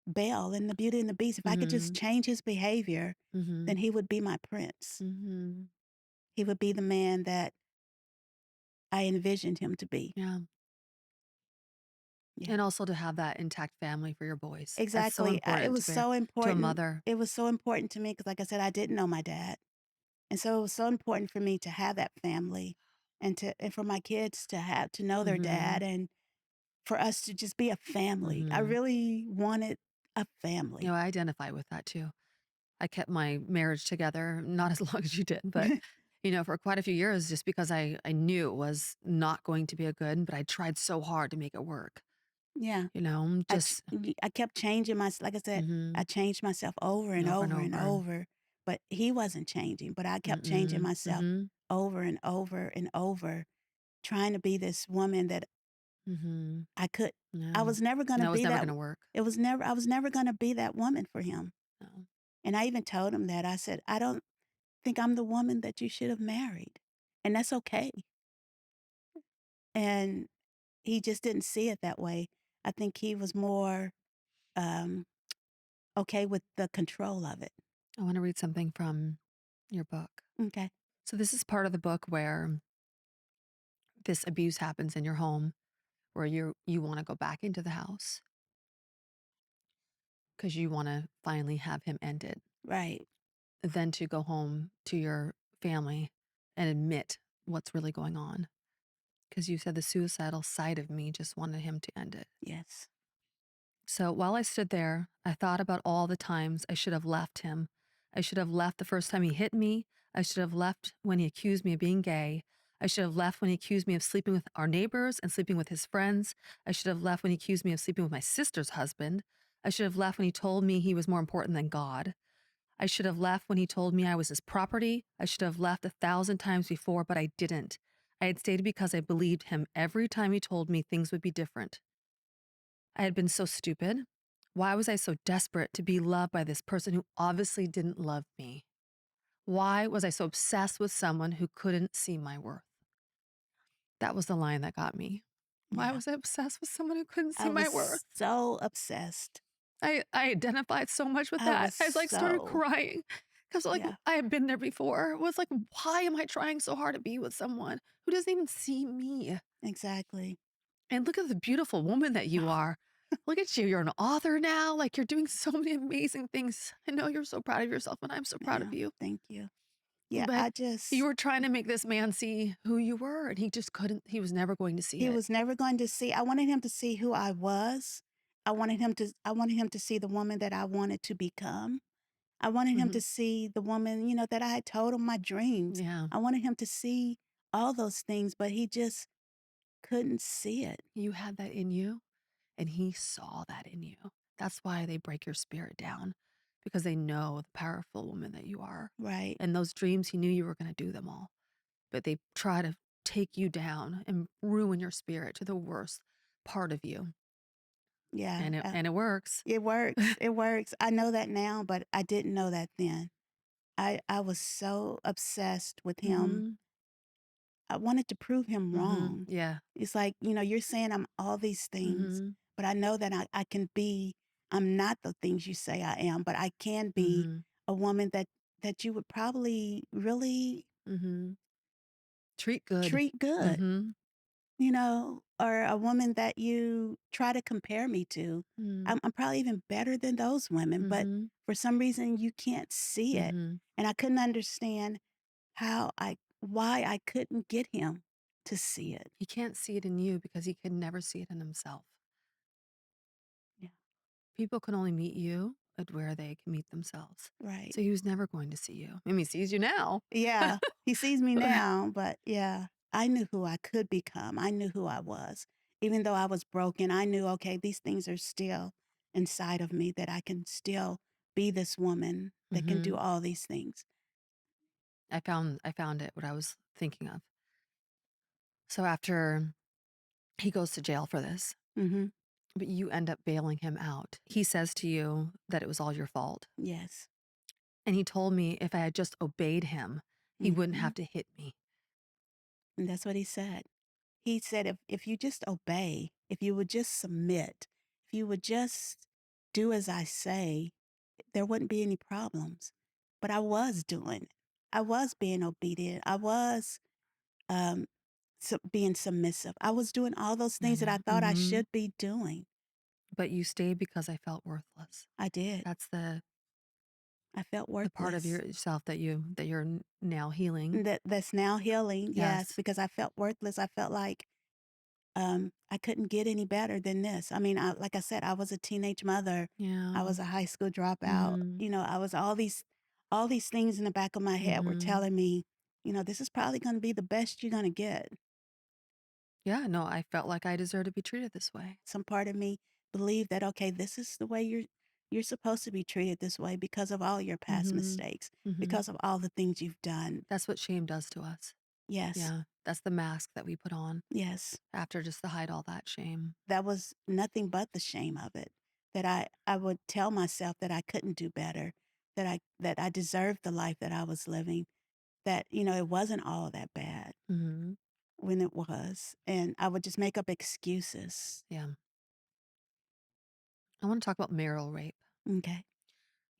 Belle in the Beauty and the Beast. If I could just Mhm. change his behavior, then Mhm. he would be my prince. Mhm. He would be the man that I envisioned him to be. Yeah. Yeah, And also to have that intact family for your boys. That's so exactly. It important was to bear so to a important. mother. It was so important to me because, like I said, I didn't know my dad, and so it was so important for me to have that family, and for my kids to know their dad, Mhm. and for us to just be a family. I Mhm. really wanted a You family. know, I identify with that too. I kept my marriage together, not as long as you did, but for quite a few years just because I knew it was not going to be a good, but I tried so hard to make it work. Yeah. Just I kept changing like I said, I mhm, changed myself over and over and over and over. over, but he wasn't changing, but I kept changing Mm-mm. myself Mhm. over and over and over, trying to be this woman that Mhm. I could I No. was never going to No, it's be never that. gonna work. I was never going to be that woman for him. No. And I even told him that. I said, "I don't think I'm the woman that you should have married." And that's okay. And he just didn't see it that way. I think he was more um okay with the control of it. I wanna read something from your book. Okay. So this is part of the book where this abuse happens in your home, where you wanna go back into the house because you wanna finally have him ended. Right. Then to go home to your family and admit what's really going on. Because you said the suicidal side of me just wanted him to end it. Yes. So while I stood there, I thought about all the times I should have left him. I should have left the first time he hit me. I should have left when he accused me of being gay. I should have left when he accused me of sleeping with our neighbors and sleeping with his friends. I should have left when he accused me of sleeping with my sister's husband. I should have left when he told me he was more important than God. I should have left when he told me I was his property. I should have left 1,000 times before, but I didn't. I had stayed because I believed him every time he told me things would be different. I had been so stupid. Why was I so desperate to be loved by this person who obviously didn't love me? Why was I so obsessed with someone who couldn't see my worth? That was the line that got me. Why Yeah. was I obsessed with someone who couldn't see I my was worth? so obsessed. I identified so much with I that. was I like started so crying because like yeah, I had been there before. It was like, why am I trying so hard to be with someone who doesn't even see me? exactly. And look at the beautiful woman that you are. Look at you. You're an author now. Like you're doing so many amazing things. I know you're so proud of yourself, and I'm so proud of Yeah, you. thank you. Yeah, But I you just were trying to make this man see who you were, and he just couldn't. He was never going to see he it. was never going to see. I wanted him to see who I was. I wanted him to see the woman that I wanted to become. I wanted him to Hmm. see the woman, that I had told him my dreams. Yeah. I wanted him to see all those things, but he just couldn't see it. You had that in you, and he saw that in you. That's why they break your spirit down because they know the powerful woman that you are. Right. And those dreams, he knew you were going to do them all, but they try to take you down and ruin your spirit to the worst part of you. Yeah. And it works. It works. It works. I know that now, but I didn't know that then. I was so obsessed with him. Mhm. I wanted to prove him Mhm. wrong. Yeah. It's like, you're saying I'm all these things, Mhm. but I know that I can be, I'm not the things you say I am, but I can be Mhm. a woman that you would probably really Mhm. Treat good. treat good, Mhm. or a woman that you try to compare me to. Mm. I'm probably even better than those women, but Mhm. for some reason you can't see it. Mhm. And I couldn't understand why I couldn't get him to see it. He can't see it in you because he can never see it in himself. Yeah. People can only meet you at where they can meet themselves. Right. So he was never going to see you. I mean, he sees you now. Yeah, he sees me now, but yeah, I knew who I could become. I knew who I was. Even though I was broken, I knew, okay, these things are still inside of me, that I can still be this woman that can do Hmm. all these things. I found it, what I was thinking of. So after he goes to jail for this, Mhm. but you end up bailing him out. He says to you that it was all your fault. Yes. And he told me if I had just obeyed him, he wouldn't Mhm. have to hit me. And that's what he said. He said, if you just obey, if you would just submit, if you would just do as I say, there wouldn't be any problems. But I was doing it. I was being obedient. I was um, being submissive. I was doing all those Yeah, things that yeah. I thought I should be doing. But you stayed because I felt worthless. I did. That's I felt the part of worthless. yourself that you're now healing. That's now healing. Yes, Yes. because I felt worthless. I felt like I couldn't get any better than this. I mean, like I said, I was a teenage mother. I Yeah. was a high school dropout. Mhm. I was all these things in the back of my head were Mhm. telling me, this is probably going to be the best you're going to get. Yeah, no, I felt like I deserved to be treated this way. Some part of me believed that, okay, this is the way you're supposed to be treated this way because of all your past Mhm. mistakes, Mhm. because of all the things you've done. That's what shame does to us. Yes. Yeah, that's the mask that we put on Yes. after just to hide all that shame. That was nothing but the shame of it. That I would tell myself that I couldn't do better, that I deserved the life that I was living, that, it wasn't all that bad Mhm. when it was. And I would just make up excuses. Yeah. I want to talk about marital rape. Okay.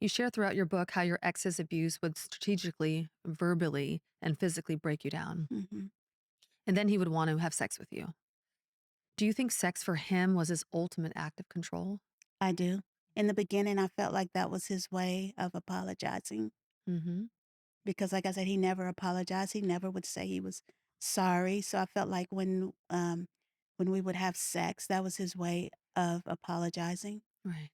You share throughout your book how your ex's abuse would strategically, verbally, and physically break you down. Hmm. And then he would want to have sex with you. Do you think sex for him was his ultimate act of control? I do. In the beginning, I felt like that was his way of apologizing Mm-hmm. because, like I said, he never apologized. He never would say he was sorry. So I felt like when we would have sex, that was his way of apologizing. Right.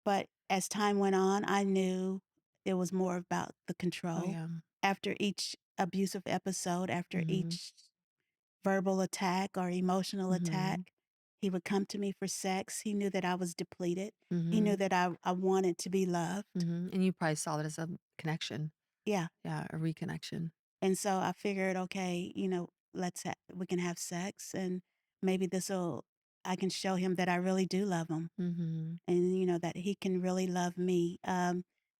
But as time went on, I knew it was more about the Oh, control. yeah. After each abusive episode, after Mm-hmm. each verbal attack or emotional Mm-hmm. attack, he would come to me for sex. He knew that I was depleted. He knew Mm-hmm. that I wanted to be loved. Mm-hmm. And you probably saw that as a connection. Yeah. Yeah, a reconnection. And so I figured, okay, we can have sex, and maybe I can show him that I really do love him, Mm-hmm. and that he can really love me.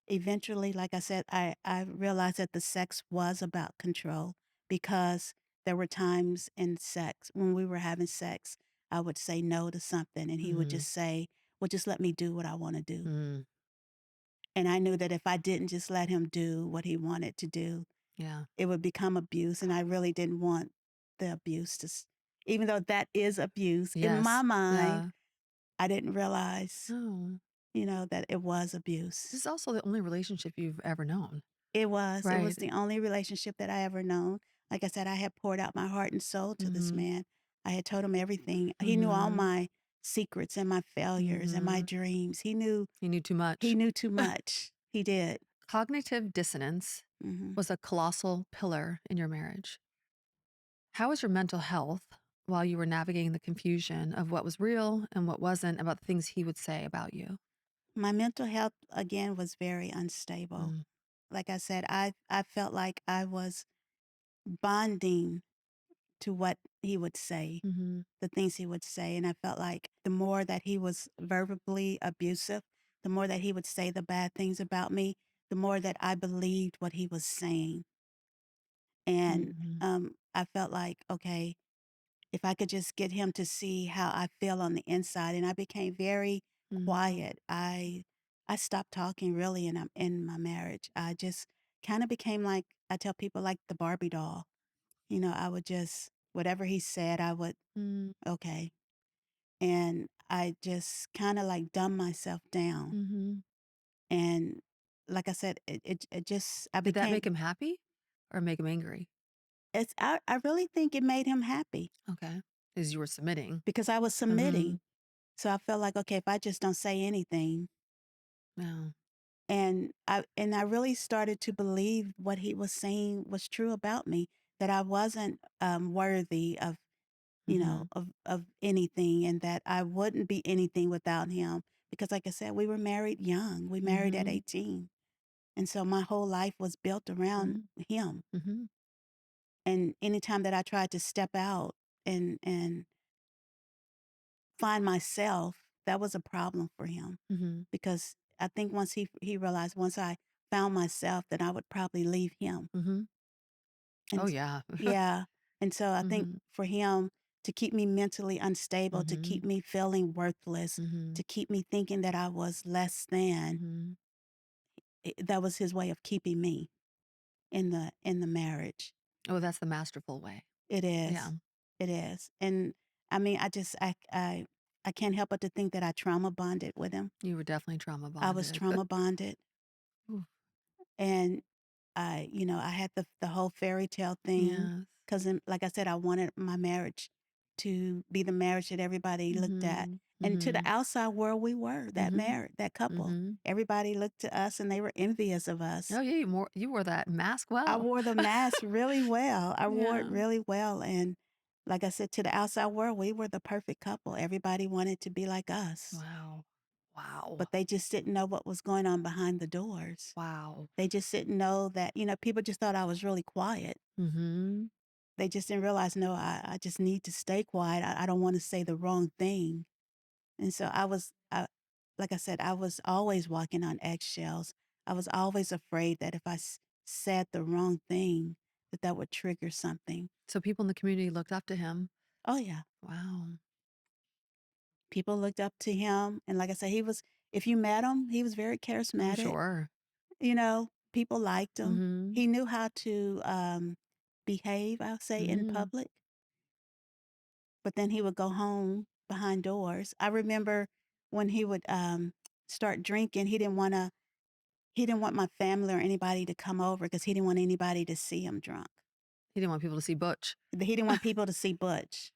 Eventually, like I said, I realized that the sex was about control, because there were times in sex when we were having sex, I would say no to something, and he would Mm-hmm. just say, well, just let me do what I want to do. Mm. And I knew that if I didn't just let him do what he wanted to do, Yeah. it would become abuse. And I really didn't want the abuse even though that is abuse in my Yes. mind, Yeah. I didn't realize, No. that it was This abuse. is also the only relationship you've ever known. It was Right. the only relationship that I ever known. Like I said, I had poured out my heart and soul to this Mm-hmm. man. I had told him everything. He knew all Mm-hmm. my secrets and my failures and my Mm-hmm. dreams. You knew too He much. knew too much. He did. Cognitive dissonance Hmm. was a colossal pillar in your marriage. How was your mental health while you were navigating the confusion of what was real and what wasn't about the things he would say about you? My mental health again was very unstable. Mm. Like I said, I felt like I was bonding to what he would say, Mm-hmm. the things he would say. And I felt like the more that he was verbally abusive, the more that he would say the bad things about me, the more that I believed what he was saying. And Mm-hmm. I felt like, okay, if I could just get him to see how I feel on the inside. And I became very Mm-hmm. quiet. I stopped talking really in my marriage. I just kind of became like, I tell people, like the Barbie doll. I would just, whatever he said, I would, okay. And I just kind of like dumb myself down. Mm-hmm. And like I said, it just, I Did that became, make him happy or make him angry? I really think it made him happy Okay. As you were submitting. because I was Mm-hmm. submitting. So I felt like, okay, if I just don't say anything, No. And I really started to believe what he was saying was true about me, that I wasn't, worthy of, Mhm. of anything, and that I wouldn't be anything without him, because like I said, we were married young. We married at Mhm. 18, and so my whole life was built around Mhm. him, Mhm. and anytime that I tried to step out and find myself, that was a problem for him, Mhm. because I think once he realized once I found myself, that I would probably leave him. Mhm. And Oh, s yeah. Yeah, and so I think Mhm. for him to keep me mentally unstable, to keep Mhm. me feeling worthless, to Mhm. keep me thinking that I was less than, Mhm. that was his way of keeping me in the marriage. Oh, that's the masterful way. It Yeah. is. It is. And I mean, I can't help but to think that I trauma bonded with him. You were definitely trauma I was bonded. trauma bonded, Oof. and I had the whole fairy tale thing, Yes. because, like I said, I wanted my marriage to be the marriage that everybody looked at. Mhm. And to the Mhm. outside world, we were Mhm. that couple. Mhm. Everybody looked to us and they were envious of us. Oh, yeah, you wore that mask I well. wore the mask really well. I wore it Yeah. really well. And like I said, to the outside world, we were the perfect couple. Everybody wanted to be like us, Wow. Wow. but they just didn't know what was going on behind the doors. Wow. They just didn't know that, people just thought I was really quiet. Mhm. They just didn't realize, no, I just need to stay quiet. I don't want to say the wrong thing. And so like I said, I was always walking on eggshells. I was always afraid that if said the wrong thing, that would trigger something. So people in the community looked up to him. Oh, yeah. Wow. People looked up to him. And like I said, if you met him, he was very I'm charismatic. sure. People liked him. Mhm. He knew how to behave, I'll say, in Mhm. public. But then he would go home behind doors. I remember when he would, start drinking, he didn't want my family or anybody to come over, because he didn't want anybody to see him drunk. He didn't want people to see Butch. He didn't want people to see Butch.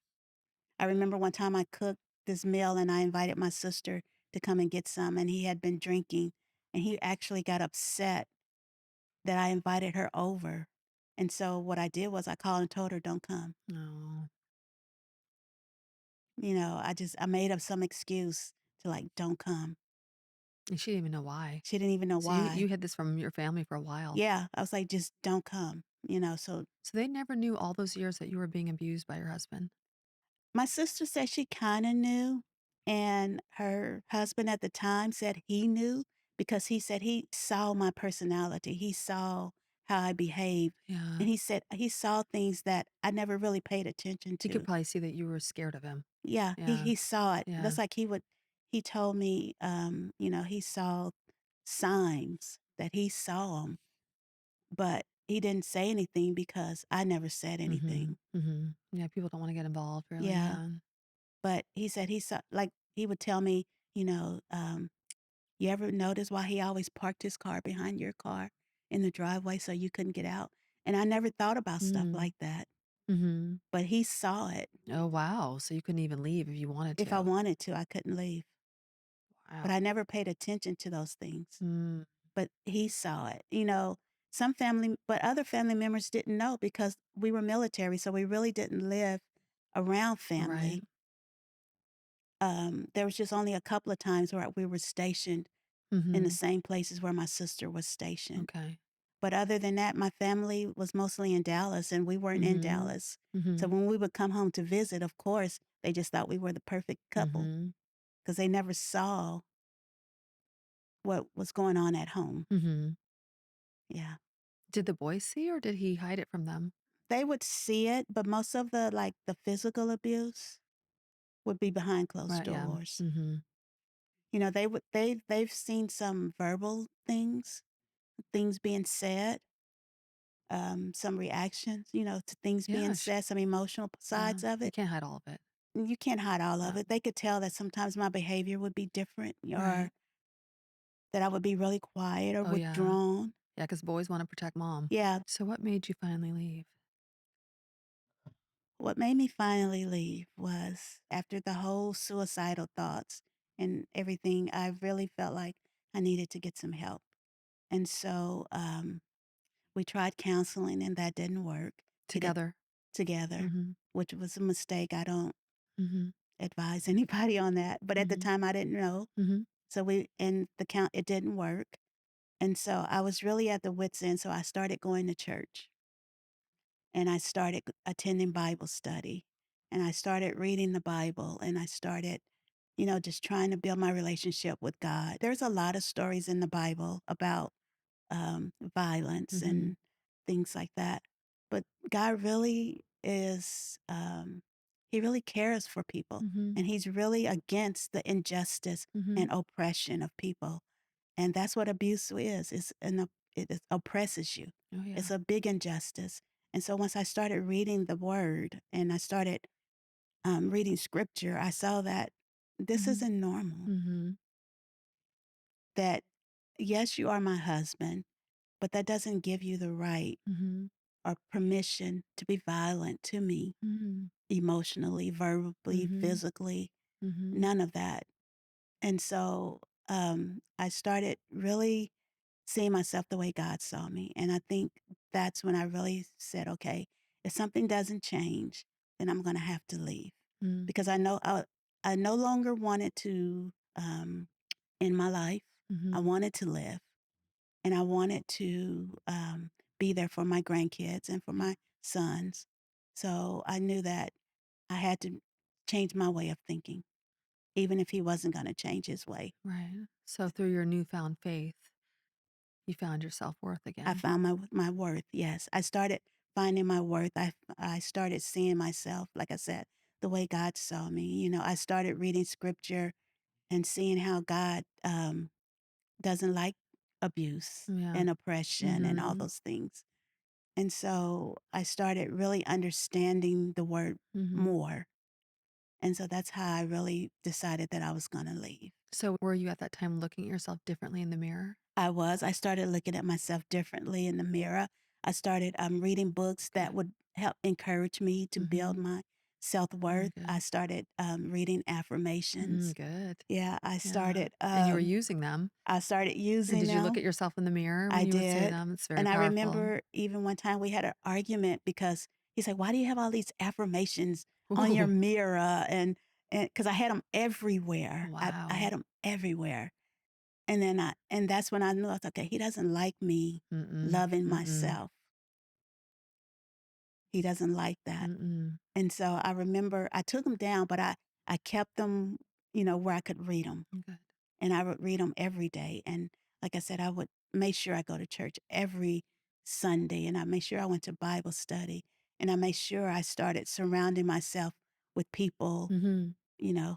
I remember one time I cooked this meal and I invited my sister to come and get some, and he had been drinking, and he actually got upset that I invited her over. And so what I did was I called and told her, "Don't come." No. I made up some excuse to, like, "Don't come." And she didn't even know why. She didn't even know So you why. hid this from your family for a while. Yeah, I was like, "Just don't come," so So they never knew all those years that you were being abused by your husband? my sister said she kinda knew, and her husband at the time said he knew, because he said he saw my personality. He saw how I behaved, Yeah. and he said he saw things that I never really paid attention He could to. probably see that you were scared of him. Yeah, Yeah. he saw it. Yeah. That's like he told me, he saw signs that he saw them, but he didn't say anything because I never said Mhm. anything. Mhm. Yeah, people don't wanna get involved, really, Yeah, yeah. but he said he saw, like, he would tell me, "You ever notice why he always parked his car behind your car in the driveway so you couldn't get out?" And I never thought about stuff Mm. like that, Mhm. but he saw it. Oh, wow. So you couldn't even leave if you wanted If I to. wanted to, I couldn't leave, but Wow. I never paid attention to those things. Mm. But he saw it. But other family members didn't know, because we were military, so we really didn't live around Right. family. There was just only a couple of times where we were stationed in the Mhm. same places where my sister was stationed. Okay. But other than that, my family was mostly in Dallas, and we weren't in Mhm. Dallas. So Mhm. when we would come home to visit, of course, they just thought we were the perfect couple, Mhm. because they never saw what was going on at home. Mhm. Yeah. Did the boys see or did he hide it from them? They would see it, but most of the physical abuse would be behind closed Right, yeah. doors. Mhm. They've seen some verbal things being said, some reactions, to things being Yeah, said, some emotional yeah. sides of You it. can't hide all of it. You can't hide all of No. it. They could tell that sometimes my behavior would be different, Right. or that I would be really quiet or Oh, yeah. withdrawn. Yeah, because boys wanna protect mom. Yeah. So what made you finally leave? What made me finally leave was after the whole suicidal thoughts and everything, I really felt like I needed to get some help. And so we tried counseling, and that didn't work. He did Together. together, Mhm. which was a mistake. I don't Mhm. advise anybody on that. But at the Mhm. time, I didn't know. Mhm. So we and the count it didn't work. And so I was really at the wit's end. So I started going to church, and I started attending Bible study, and I started reading the Bible, and I started, just trying to build my relationship with God. There's a lot of stories in the Bible about violence Mhm. and things like that. But God really is, He really cares for people, Mhm. and He's really against the injustice Mhm. and oppression of people. And that's what abuse is. It oppresses you. Oh, yeah. It's a big injustice. And so once I started reading the word and I started reading scripture, I saw that this Mhm. isn't normal. Mhm. That, yes, you are my husband, but that doesn't give you the right Mhm. or permission to be violent to me Mhm. emotionally, verbally, Mhm. physically, Mhm. none of that. And so I started really seeing myself the way God saw me. And I think that's when I really said, okay, if something doesn't change, then I'm going to have to leave Mm. because I no longer wanted to end my life. I Mhm. wanted to live, and I wanted to be there for my grandkids and for Yeah. my sons. So I knew that I had to change my way of thinking, even if he wasn't going to change his way. Right. So through your newfound faith, you found your self-worth I again. found my worth. Yes, I started finding my worth. I started seeing myself, like I said, the way God saw me. I started reading scripture and seeing how God doesn't like abuse Yeah. and oppression and all Mhm. those things. And so I started really understanding the word Mhm. more. And so that's how I really decided that I was going to leave. So were you at that time looking at yourself differently in the mirror? I started looking at myself differently in the mirror. I started reading books that Good. would help encourage me to build Mhm. my self worth. Very I good. started reading affirmations. Good. Yeah, Yeah. And you were using them. I started And using did you look them. at yourself in the mirror I when you would say did. them? It's very And I powerful. remember even one time we had an argument because he said, "Why do you have all these affirmations on your Ooh, mirror?" And because I had them everywhere. I wow. had them everywhere. And that's when I knew I was okay, he doesn't like me Mm-mm. loving Mm-mm. myself. He doesn't like that. Mm-mm. And so I remember I took them down, but I kept them, where I could read them. Good. And I would read them every day. And like I said, I would make sure I go to church every Sunday, and I made sure I went to Bible study, and I made sure I started surrounding myself with people, Mm-hmm.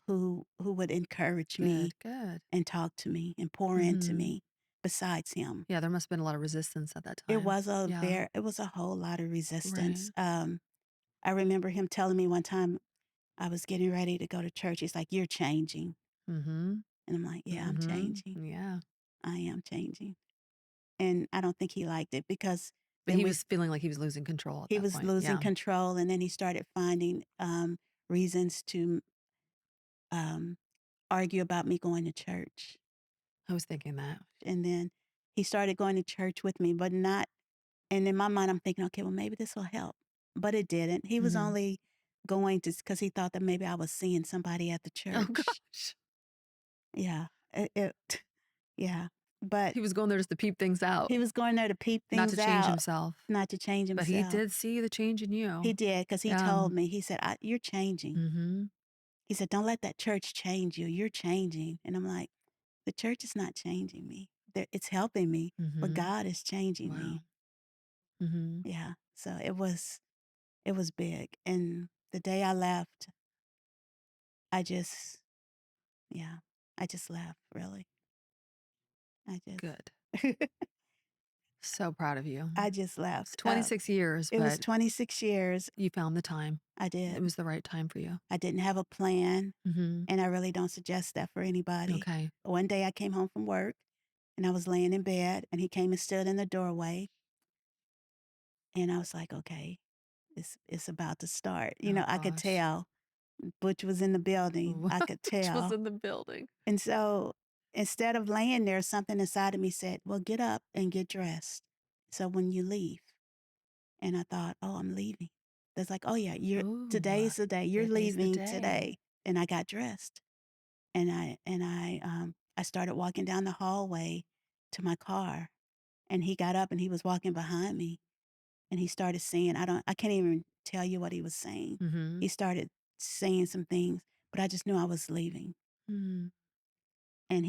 who would encourage me Good. Good. and talk to me and pour into Mm-hmm. me besides him. Yeah, there must have been a lot of resistance at that time. Yeah. It was a whole lot of resistance. Right. I remember him telling me one time I was getting ready to go to church. He's like, "You're changing." Mm-hmm. And I'm like, "Yeah, I'm changing. Mm-hmm. Yeah. I am changing." And I don't think he liked it because But then he was feeling like he was losing control at he that was point. losing Yeah. control, and then he started finding reasons to um, argue about me going to church. I was thinking that. And then he started going to church with me, but not. And in my mind, I'm thinking, okay, well, maybe this will help. But it didn't. He was Mm-hmm. only going to because he thought that maybe I was seeing somebody at the Oh church. gosh. Yeah, yeah. But He was going there just to peep things out, he was going there to peep not to things change out, himself. not to change But he himself. did see the change in He you. did because he Yeah. told me. He said, "You're changing." Mm-hmm. He said, "Don't let that church change you. You're changing." And I'm like, "The church is not changing me. It's helping me, but Mm-hmm. God is changing me." Wow. Mm-hmm. Yeah. So it was big. And the day I left, I just yeah, I just left. Really, I just Good. So proud of you. I just It's left. 26 years, It was but 26 years. you found the time. I It did. was the right time for you. I didn't have a plan, Mhm. and I really don't suggest that for anybody. Okay. One day I came home from work, and I was laying in bed, and he came and stood in the doorway, and I was like, "Okay, it's about to start." Oh I could gosh. tell Butch was in the building. I could Which was tell. in the building. And so instead of laying there, something inside of me said, "Well, get up and get dressed. So when you leave." And I thought, "Oh, I'm leaving." That's like, "Oh yeah, you're Ooh, today's the day. You're today's the leaving day. today." And I got dressed and I started walking down the hallway to my car. And he got up and he was walking behind me and he started saying, I can't even tell you what he was saying. Mhm. He started saying some things, but I just knew I was leaving. Mm. And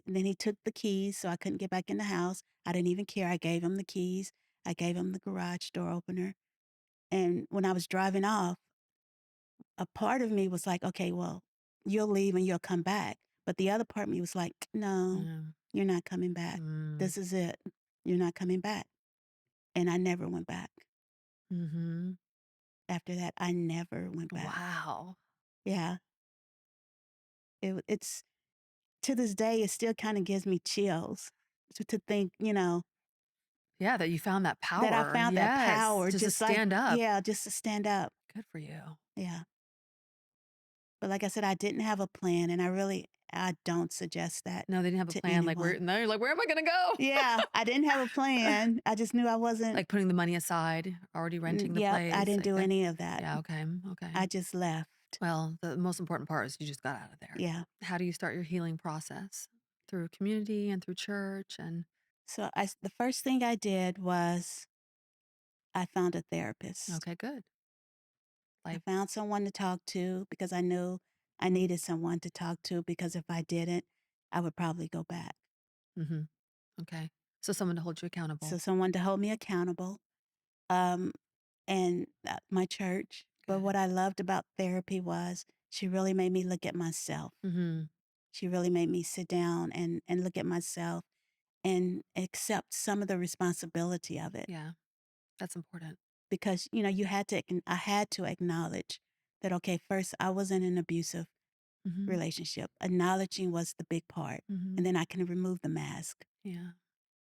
then he took the keys so I couldn't get back in the house. I didn't even care. I gave him the keys. I gave him the garage door opener. And when I was driving off, a part of me was like, okay, well, you'll leave and you'll come back. But the other part of me was like, no, Yeah. you're not coming back. Mm. This is it. You're not coming back. And I never went back. Mhm. After that, I never went back. Wow. Yeah. It's to this day, it still kind of gives me chills to think, Yeah, that you found that that I power. found that Yes, power just to just like, stand up. yeah, just to stand up. Good for you. Yeah. But like I said, I didn't have a plan. And I don't suggest that No, they didn't have a to plan, like, where anyone. now you're like, "Where am I gonna go?" Yeah, I didn't have a plan. I just knew I wasn't. Like, putting the money aside, already renting the Yep, I place, didn't like do that. any of that. Yeah, okay, okay. I just left. Well, the most important part is you just got out of there. Yeah. How do you start your healing process? Through community and through church and So the first thing I did was I found a therapist. okay, good. I Like found someone to talk to because I knew I needed someone to talk to because if I didn't, I would probably go back. mhm, okay. So someone to hold you So accountable. someone to hold me accountable, um, and my church. But Good. what I loved about therapy was she really made me look at myself. Mhm. She really made me sit down and look at myself and accept some of the responsibility of it Yeah, that's important. because I had to acknowledge that okay, first I was in an abusive Mhm, relationship. Acknowledging was the big part, and mhm. then I can remove the mask. Yeah,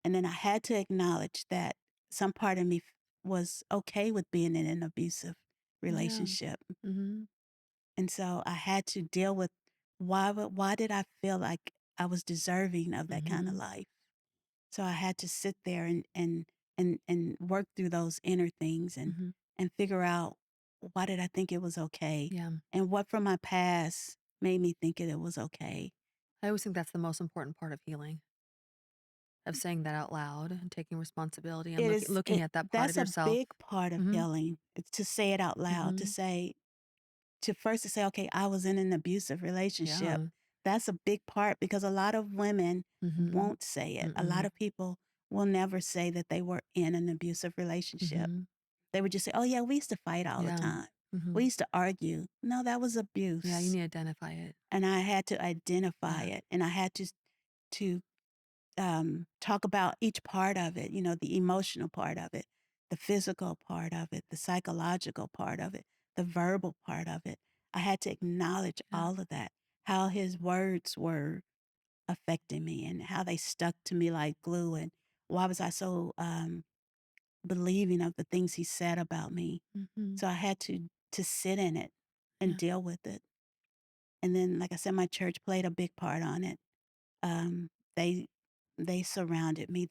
And then I had to acknowledge that some part of me was okay with being in an abusive yeah. relationship. Mhm, And so I had to deal with why did I feel like I was deserving of that kind of mhm, life? So I had to sit there and work through those inner things mhm. and figure out why did I think it was okay? Yeah. And what from my past made me think it was okay. I always think that's the most important part of healing, of saying that out loud and taking responsibility and It is looking it at that part of That's a yourself. big part of Mhm, healing. It's to say it out loud, mhm. to say, okay, I was in an abusive relationship. Yeah. That's a big part because a lot of women Mhm. won't say it. A lot Mm-mm. of people will never say that they were in an abusive relationship. Mhm. They would just say, "Oh, yeah, we used to fight all the Yeah. time. We Mhm. used to argue." No, that was Yeah, you abuse. need to identify it. And I had to identify Yeah. it. And I had to talk about each part of it, the emotional part of it, the physical part of it, the psychological part of it, the verbal part of it. I had to acknowledge Yeah. all of that, how his words were affecting me and how they stuck to me like glue. And why was I so believing of the things he said about me? Mhm. So I had to sit in it and Yeah. deal with it. And then, like I said, my church played a big part on it. Um, they they surrounded me.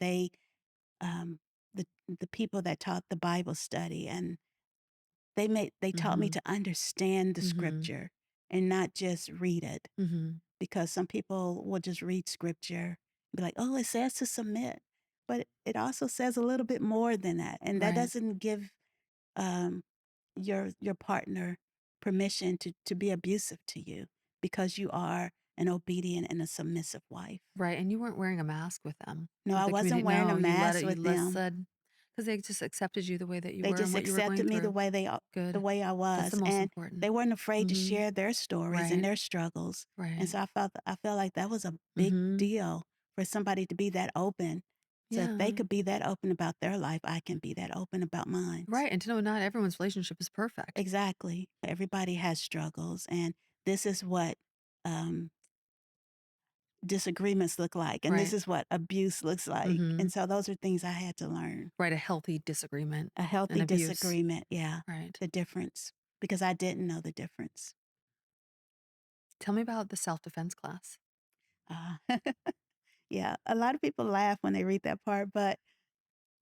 Um, the people that taught the Bible study, and they taught me Mhm. to understand the Mhm. scripture and not just read it. Mhm. Because some people will just read scripture and be like, "Oh, it says to submit," but it also says a little bit more than that, and that Right. doesn't give um, your partner permission to be abusive to you because you are an obedient and a submissive wife. Right, and you weren't wearing a mask with them, No, with I the wasn't community. wearing a No, mask you with let them. said because they just accepted you the way that you They were and just what you were going accepted me through. the Good. way I That's the was, most and important. they weren't afraid to Mhm. share their stories and Right. their struggles. And Right. so I felt like that was a big Mhm. deal for somebody to be that open. So if they Yeah. could be that open about their life, I can be that open about mine. Right, and to know not everyone's relationship is perfect. Exactly. Everybody has struggles, and this is what um, disagreements look like, and this Right. is what abuse looks like. And Mhm. so those are things I had to learn. Right, a healthy disagreement A and healthy abuse. disagreement, yeah, Right. the difference, because I didn't know the difference. Tell me about the self-defense class. Uh, Yeah, a lot of people laugh when they read that part, but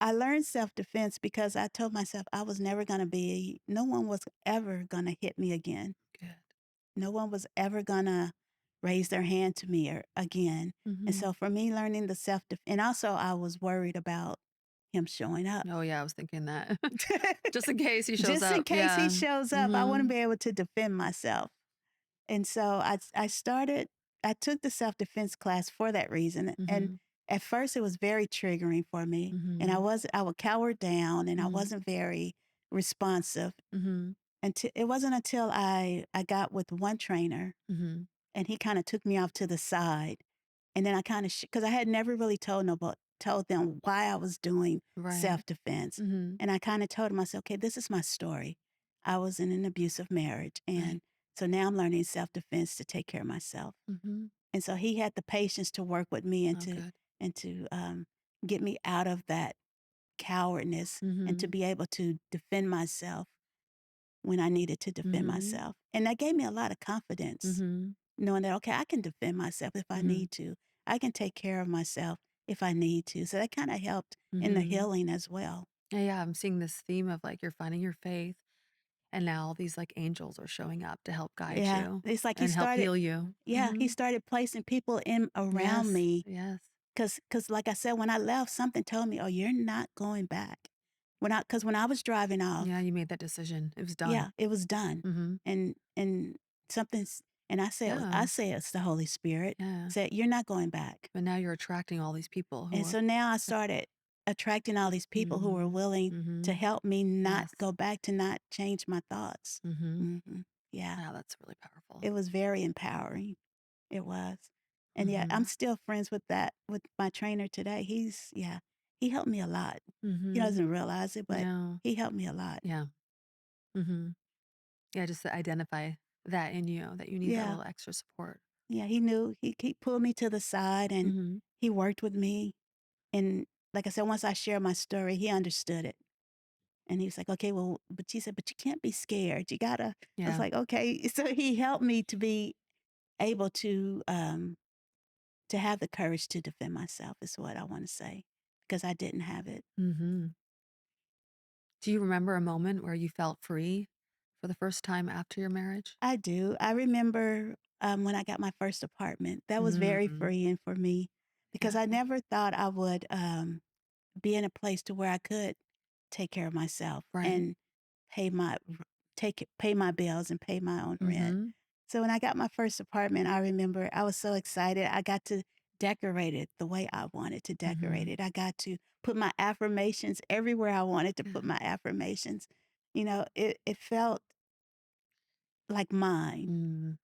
I learned self-defense because I told myself I was never gonna be no one was ever gonna hit me again. Good. No one was ever gonna raise their hand to me or again. And Mhm. so for me learning the self-def and also I was worried about him showing up. Oh, yeah, I was thinking that. Just in case he shows Just in up. case he Yeah. shows up, I wanna Mhm. be able to defend myself. And so I took the self-defense class for that reason, and Mhm. at first it was very triggering for me, and Mhm. I would cower down, and I Mhm. wasn't very responsive, Mhm. until it wasn't until I got with one trainer, Mhm. and he kinda took me off to the side, and then I kinda because I had never really told them why I was doing Right. self-defense, Mhm. and I kinda told him, I said, "Okay, this is my story. I was in an abusive marriage, Right. and so now I'm learning self-defense to take care of myself." Mhm. And so he had the patience to work with me Oh, good. and to, get me out of that cowardness and to Mhm. be able to defend myself when I needed to defend Mhm. myself. And that gave me a lot of confidence, Mhm. knowing that, okay, I can defend myself if I Mhm. need to. I can take care of myself if I need to. So that kinda helped in the Mhm. healing as well. Yeah, yeah, I'm seeing this theme of, like, you're finding your faith, and now these, like, angels are showing up to help guide Yeah. you It's like and help heal you. he Mhm. started placing people in around Yes. me. Yes. Cause like I said, when I left, something told me, "Oh, you're not going back." Cause when I was driving off, Yeah, you made that decision. It was yeah, done. it was done. Mhm. And something's and I Yeah. say it's the Holy Spirit, Yeah. said, "You're not going back." But now you're attracting all these people who And are so now I started attracting all these people who were Mhm. willing to Mhm. help me not Yes. go back, to not change my thoughts. Mhm. Mhm. Yeah. Wow, that's really powerful. It was very empowering. It was. And yet I'm Mhm. still friends with my trainer today. He helped me a lot. He Mhm. doesn't realize it, but No. he helped me a lot. Yeah. Mhm. Yeah, just to identify that in you, that you need that Yeah. little extra support. Yeah, he knew. He pulled me to the side and Mhm. he worked with me. And like I said, once I shared my story, he understood it. And he was like, "Okay, well," but he said, "But you can't be scared. You gotta." I was Yeah. like, "Okay." So he helped me to be able to have the courage to defend myself is what I want to say, because I didn't have it. Mhm. Do you remember a moment where you felt free for the first time after your marriage? I do. I remember when I got my first apartment. That was very Mm. freeing for me because Yeah. I never thought I would be in a place to where I could take care of myself Right. and pay my pay my bills and pay my own rent. Mhm. So when I got my first apartment, I remember I was so excited. I got to decorate it the way I wanted to decorate Mhm. it. I got to put my affirmations everywhere I wanted to put Good. my affirmations. It felt like mine, Mm.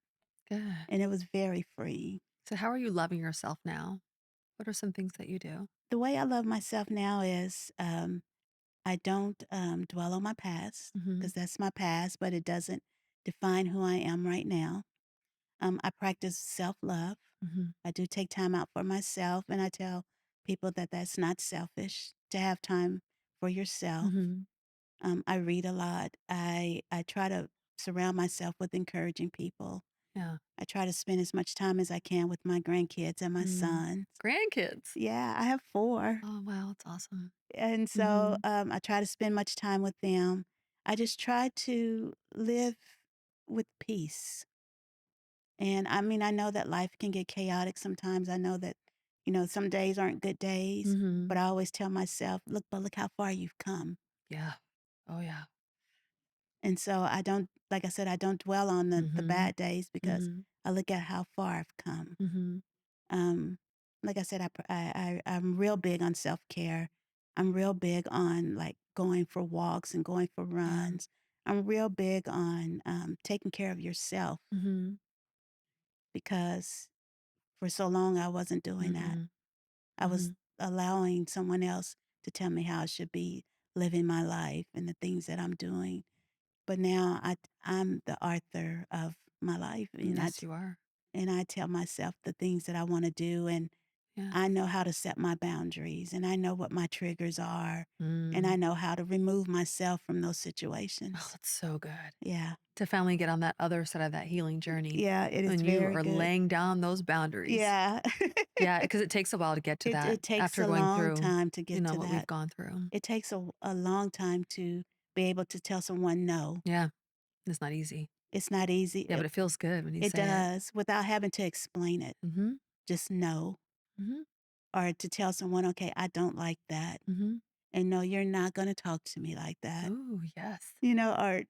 Good. and it was very freeing. So how are you loving yourself now? What are some things that you do? The way I love myself now is I don't dwell on my past Mhm. because that's my past, but it doesn't define who I am right now. I practice self love. Mhm. I do take time out for myself, and I tell people that that's not selfish to have time for yourself. Mhm. I read a lot. I try to surround myself with encouraging people. Yeah. I try to spend as much time as I can with my grandkids and my Mm. sons. Grandkids. Yeah, I have 4. Oh, wow, that's awesome. And so, Mhm. I try to spend much time with them. I just try to live with peace. And I mean, I know that life can get chaotic sometimes. I know that, some days aren't good days, but Mhm. I always tell myself, look how far you've come. Yeah. Oh, yeah. And so like I said, I don't dwell on the Mhm. bad days because Mhm. I look at how far I've come. Mhm. Um, like I said, I'm real big on self-care. I'm real big on like going for walks and going for Yeah. runs. I'm real big on taking care of yourself Mhm. because for so long I wasn't doing that. Mhm. I was Mhm. allowing someone else to tell me how I should be living my life and the things that I'm doing. But now I'm the author of my life, Yes, you are. and I tell myself the things that I want to do, Yes. I know how to set my boundaries, and I know what my triggers are, and I Mm. know how to remove myself from those Oh, situations. that's so good. Yeah. To finally get on that other side of that healing journey Yeah, it is when you very are good. laying down those boundaries. Yeah. Yeah, because it takes a while to get to that It takes after a going long through, time to get to what we've that. gone through. It takes a long time to be able to tell someone no. Yeah, it's not easy. It's not easy. Yeah, but it feels good when you It say it. does without having to explain it. Mhm, Just no. mhm, Or to tell someone, okay, I don't like that. mhm. And no, you're not going to talk to me like that. Ooh, yes. Or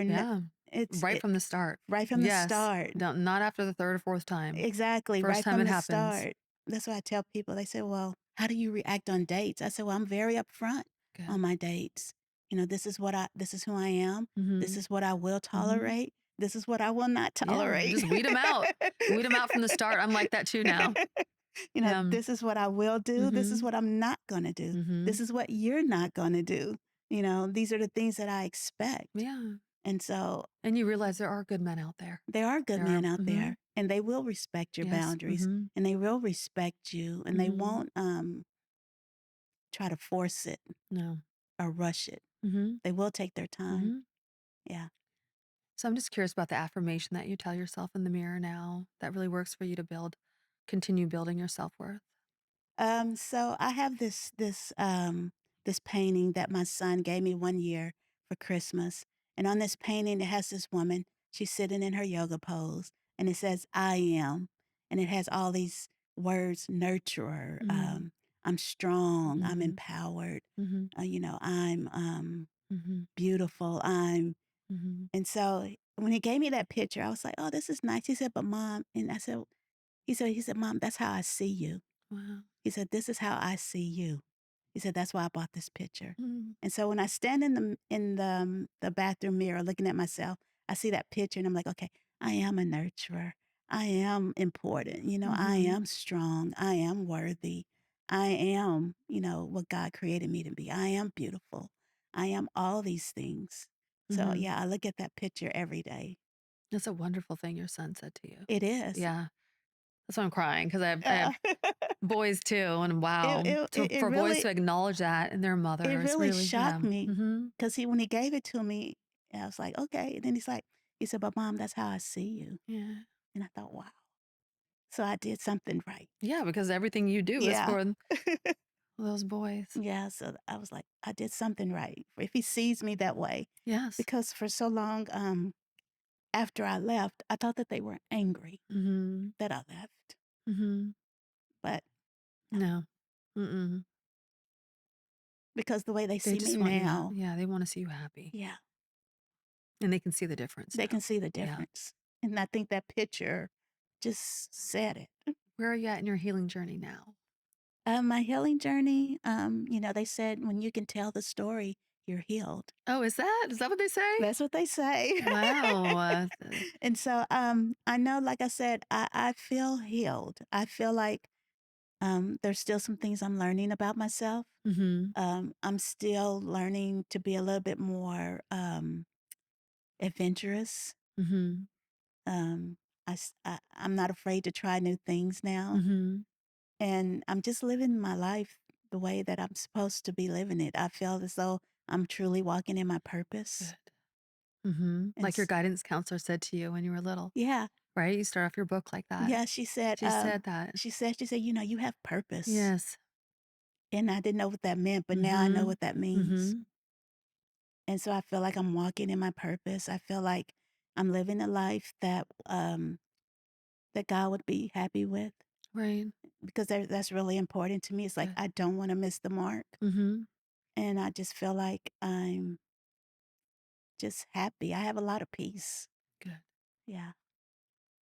Yeah, it's right from the start. right from the Yes, start. don't not after the 3rd or 4th time. Exactly, First right time from it the happens. start. That's why I tell people, they say, well, how do you react on dates? I said, well, I'm very upfront Good. on my dates. This is who I am. This Mhm, is what I will mhm. tolerate. This is what I will not Yeah, tolerate. just weed them out. Weed them out from the start. I'm like that too now. Yeah. This is what I will do. This is Mhm, what I'm not going to do. This mhm. is what you're not going to do. These are the things that I expect. Yeah, And so and you realize there are good men out there. there are good There are men out there, mhm. and they will respect your Yes, boundaries, mhm, and they will respect you, and they mhm. won't try to force it No. or rush it. Mhm, They will take their time. mhm. Yeah. So I'm just curious about the affirmation that you tell yourself in the mirror now that really works for you to continue building your self-worth. So I have this painting that my son gave me one year for Christmas. And on this painting it has this woman, she's sitting in her yoga pose, and it says I am. And it has all these words: nurturer, Mm, I'm strong, I'm mhm, empowered, mhm, I'm mhm, beautiful, I'm mhm. and so when he gave me that picture, I was like, "Oh, this is nice." He said, "But mom," and I said, he said, "Mom, that's how I see you." Wow. He said, "This is how I see you." He said, "That's why I bought this picture." Mm, And so when I stand in the bathroom mirror looking at myself, I see that picture and I'm like, "Okay, I am a nurturer. I am important. I mhm, am strong. I am worthy. I am, what God created me to be. I am beautiful. I am all these things." So mhm. yeah, I look at that picture every day. That's a wonderful thing your son said to you. It is. Yeah, that's why I'm crying because I have Uh, boys too, and it, wow, it, to it it for boys really to acknowledge that in their It mother is really really yeah. shocked me Mhm, because when he gave it to me, I was like, "Okay." And then he said, "But mom, that's how I see you." yeah. And I thought, "Wow." So I did something right. Yeah, because everything you do is Yeah. for those boys. Yeah, so I was like, I did something right. If he sees me that way, Yes. because for so long, after I left, I thought that they were angry Mhm, that I left. mhm. But No. Mm-mm. because the way they They see me just want you ha now, yeah, they wanna see you happy, yeah, and they can see the difference they now. can see the Yeah. difference. And I think that picture just said it. Where are you at in your healing journey now? My healing journey, they said when you can tell the story, you're healed. Oh, is that what they say? That's what they say. Wow, And so, I know, like I said, I feel healed. I feel like there's still some things I'm learning about myself. mhm, I'm still learning to be a little bit more adventurous. mhm, Um, I'm not afraid to try new things now. mhm. And I'm just living my life the way that I'm supposed to be living it. I feel as though I'm truly walking in my purpose. Good. Mhm. And Like your guidance counselor said to you when you were little, yeah, right? You start off your book like that. yeah, she said, She said that. you have purpose. Yes. And I didn't know what that meant, but now I know Mhm. what that means. Mhm. And so I feel like I'm walking in my purpose. I feel like I'm living a life that God would be happy with, Right. because that's really important to me. It's like Good. I don't want to miss the mark. Mhm. And I just feel like I'm just happy. I have a lot of peace. Good. Yeah,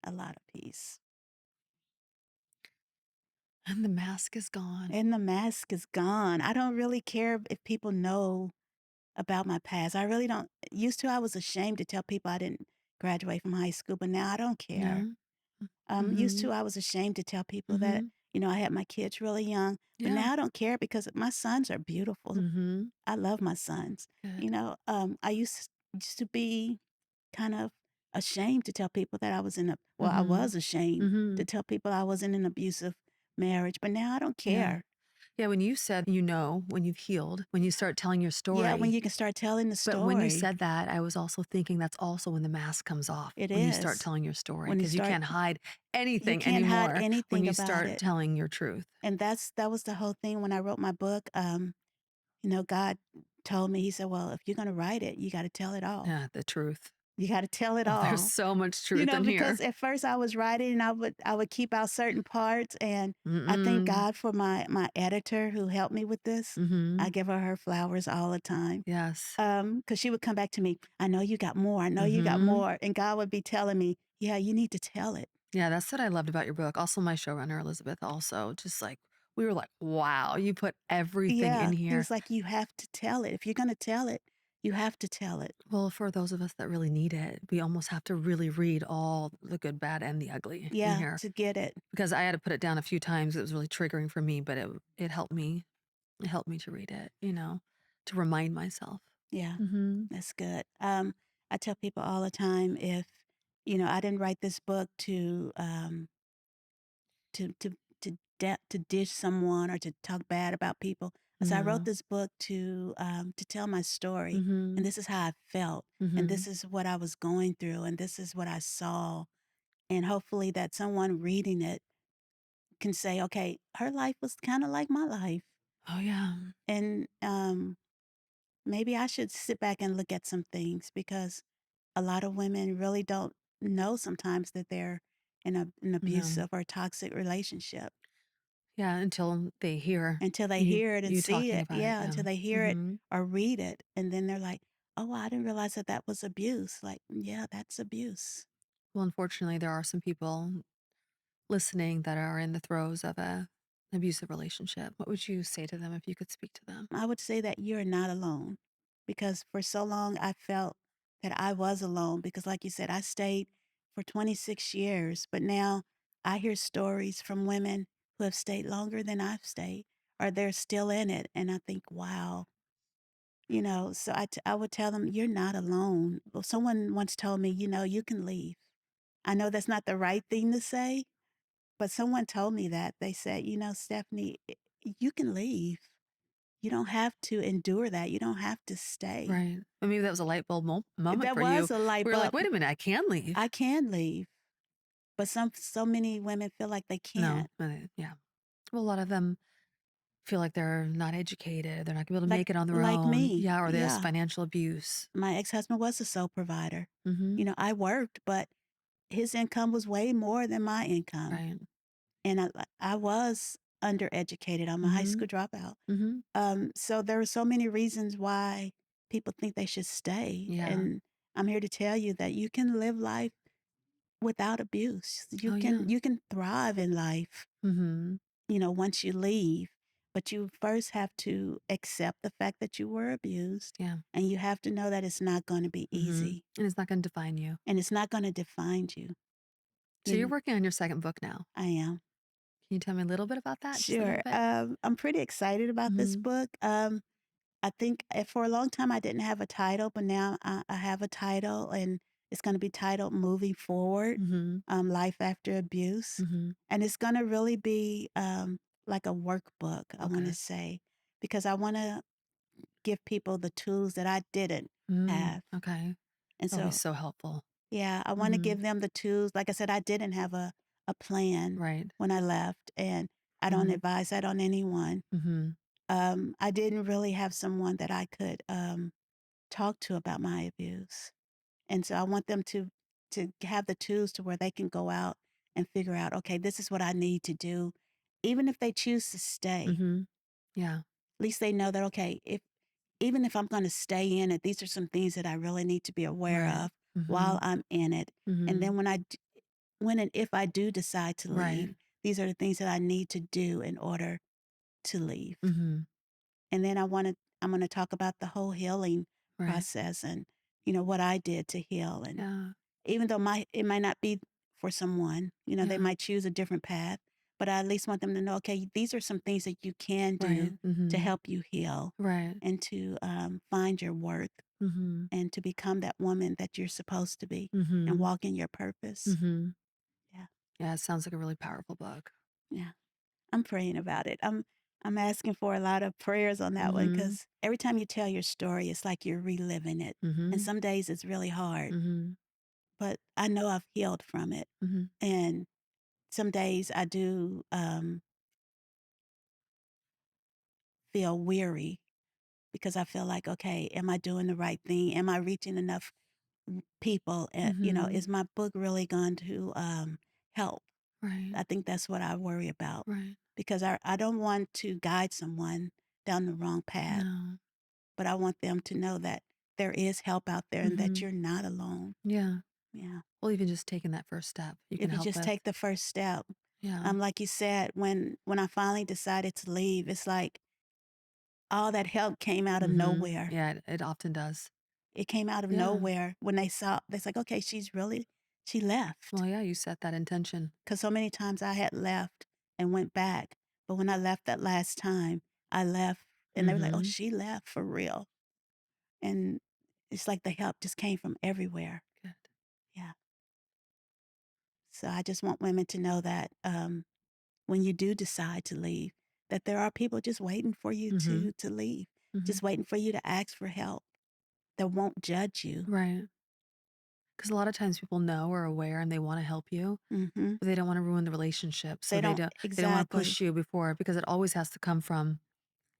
a lot of peace. And the mask is gone. And the mask is gone. I don't really care if people know about my past. I really don't. Used to, I was ashamed to tell people I didn't graduate from high school, but now I don't care. Yeah. Used to, Mhm. I was ashamed to tell people that, Mhm. I had my kids really young, but Yeah. now I don't care because my sons are beautiful. Mhm. I love my sons. Good. I used to be kind of ashamed to tell people that I was I was Mhm. ashamed to Mhm. tell people I was in an abusive marriage, but now I don't Yeah. care. Yeah, when you said, when you've healed, when you start telling your Yeah, when story. you can start telling the But when you story, said that, I was also thinking that's also when the mask comes off, it when you start is. telling your story, When you because you start can't hide you anything can't hide anymore when anything you about start it. telling your truth. And that was the whole thing when I wrote my book. God told me, he said, "Well, if you're gonna write it, you gotta tell it all. Yeah, the truth. You gotta tell it Oh, there's all." so much truth in Because here. at first I was writing and I would keep out certain parts, and I thank Mm-mm. God for my editor who helped me with this. I Mhm. give her flowers all the time. Yes. 'Cause she would come back to me, "I know you got more, I know you got Mhm. more," and God would be telling me, "Yeah, you need to tell it." Yeah, that's what I loved about your book. Also, my showrunner, Elizabeth, also just like we were like, wow, you put everything in Yeah, he here. was like, "You have to tell it. If you're gonna tell it, you have to tell it." Well, for those of us that really need it, we almost have to really read all the good, bad, and the ugly in Yeah, here to get it. because I had to put it down a few times. It was really triggering for me, but it helped me. It helped me to read it, to remind myself. Yeah, Mhm. that's good. I tell people all the time if, I didn't write this book to dish someone or to talk bad about people. As I wrote No. this book to tell my story, and Mhm. this is how I felt, and this Mhm. is what I was going through, and this is what I saw, and hopefully that someone reading it can say, "Okay, her life was kind of like my life," Oh yeah. and maybe I should sit back and look at some things because a lot of women really don't know sometimes that they're in an No. abusive or toxic relationship. Yeah, until they hear Until they you hear it and you see talking it. about it. Yeah, Yeah. until they hear it Mhm. or read it, and then they're like, "Oh, I didn't realize that that was abuse." Like, yeah, that's abuse. Well, unfortunately, there are some people listening that are in the throes of a abusive relationship. What would you say to them if you could speak to them? I would say that you're not alone because for so long I felt that I was alone because, like you said, I stayed for 26 years, but now I hear stories from women who have stayed longer than I've stayed or they're still in it. And I think, wow, so I would tell them, you're not alone. Well, someone once told me, you can leave. I know that's not the right thing to say, but someone told me that. They said, Stephanie, you can leave. You don't have to endure that. You don't have to stay. Right. Or maybe that was a light bulb moment That for you was a light where you're like, bulb. wait a minute, I can leave. I can leave, but so many women feel like they No. can't. Yeah. Well, a lot of them feel like they're not educated. They're not going to be able to Like make it on their like own. me. Yeah. Or there's Yeah. financial abuse. My ex-husband was a sole provider. Mm-hmm. I worked, but his income was way more than my income. Right. And I was undereducated. I'm a high Mm-hmm. school dropout. Mm-hmm. So there are so many reasons why people think they should stay. Yeah. And I'm here to tell you that you can live life without abuse. You Oh, can yeah. you can thrive in life, Mm-hmm. once you leave. But you first have to accept the fact that you were abused, Yeah. and you have to know that it's not going to be Mm-hmm. easy, And it's not going to define you. and it's not going to define you. So You you're know, working on your second book now. I am. Can you tell me a little bit about that? Just a little Sure. bit? I'm pretty excited about this Mhm. book. I think for a long time I didn't have a title, but now I have a title, and it's going to be titled "Moving Forward: Mhm. Life After Abuse," Mhm. and it's going to really be like a workbook. I want to Okay. say because I want to give people the tools that I didn't have, Okay. and That'll be so so helpful. yeah, I want to Mhm. give them the tools. Like I said, I didn't have a plan Right. when I left, and I don't Mhm. advise that on anyone. Mhm. I didn't really have someone that I could talk to about my abuse. And so I want them to have the tools to where they can go out and figure out, okay, this is what I need to do. Even if they choose to stay, Mhm. Yeah. at least they know that, okay, if even if I'm going to stay in it, these are some things that I really need to be aware Right. of while Mhm. I'm in it. And Mhm. then when and if I do decide to Right. leave, these are the things that I need to do in order to leave. Mhm. And then I'm going to talk about the whole healing Right. process and what I did to heal. And Yeah. even though it might not be for someone, they Yeah. might choose a different path, but I at least want them to know, okay, these are some things that you can Right. do to Mhm. help you heal Right. and to find your worth Mhm. and to become that woman that you're supposed to be and Mhm. walk in your purpose. Mhm. Yeah. Yeah, it sounds like a really powerful book. Yeah. I'm praying about it. I'm asking for a lot of prayers on that one Mm-hmm. because every time you tell your story, it's like you're reliving it. And Mm-hmm. some days it's really hard, Mm-hmm. but I know I've healed from it. Mm-hmm. And some days I do feel weary because I feel like, okay, am I doing the right thing? Am I reaching enough people? Mm-hmm. Is my book really going to help? Right. I think that's what I worry about Right. because I don't want to guide someone down the wrong path, No. but I want them to know that there is help out there and that Mm-hmm. you're not alone. Yeah. Yeah. Well, even just taking that first step, you can If you help just with. take the first step, Yeah. like you said, when I finally decided to leave, it's like all that help came out of Mm-hmm. nowhere. Yeah, it often does. It came out of Yeah. nowhere when they're like, okay, she left. Well, yeah, you set that intention. Because so many times I had left and went back. But when I left that last time, I left and they were like, oh, Mm-hmm. she left for real. And it's like the help just came from everywhere. Good. Yeah. So I just want women to know that when you do decide to leave, that there are people just waiting for you Mm-hmm. to leave, Mm-hmm. just waiting for you to ask for help that won't judge you. Right. Because a lot of times people know or are aware and they want to help you, Hmm. but they don't want to ruin the relationship. So They don't they don't want to exactly. push you before because it always has to come from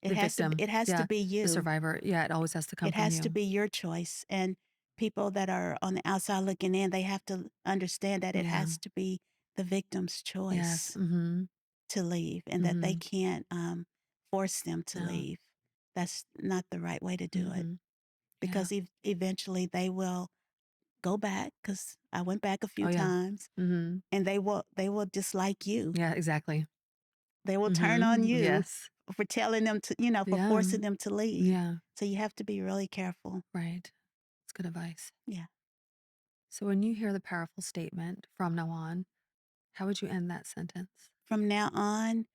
the victim. It has to Yeah. be The you. survivor. Yeah, it always has to come It from has to you. be your choice. And people that are on the outside looking in, they have to understand that it Yeah. has to be the victim's Yes. choice Mm-hmm. to leave and that they Mm-hmm. can't force them to No. leave. That's not the right way to do it Mm-hmm. Yeah. because eventually they will go back because I went back a few Oh yeah. times Mm-hmm. and they will dislike you. Yeah, exactly. They will turn on Mm-hmm. you Yes. for telling them to, for Yeah. forcing them to leave. Yeah. So you have to be really careful. Right. It's good advice. Yeah. So when you hear the powerful statement from now on, how would you end that sentence? From now on,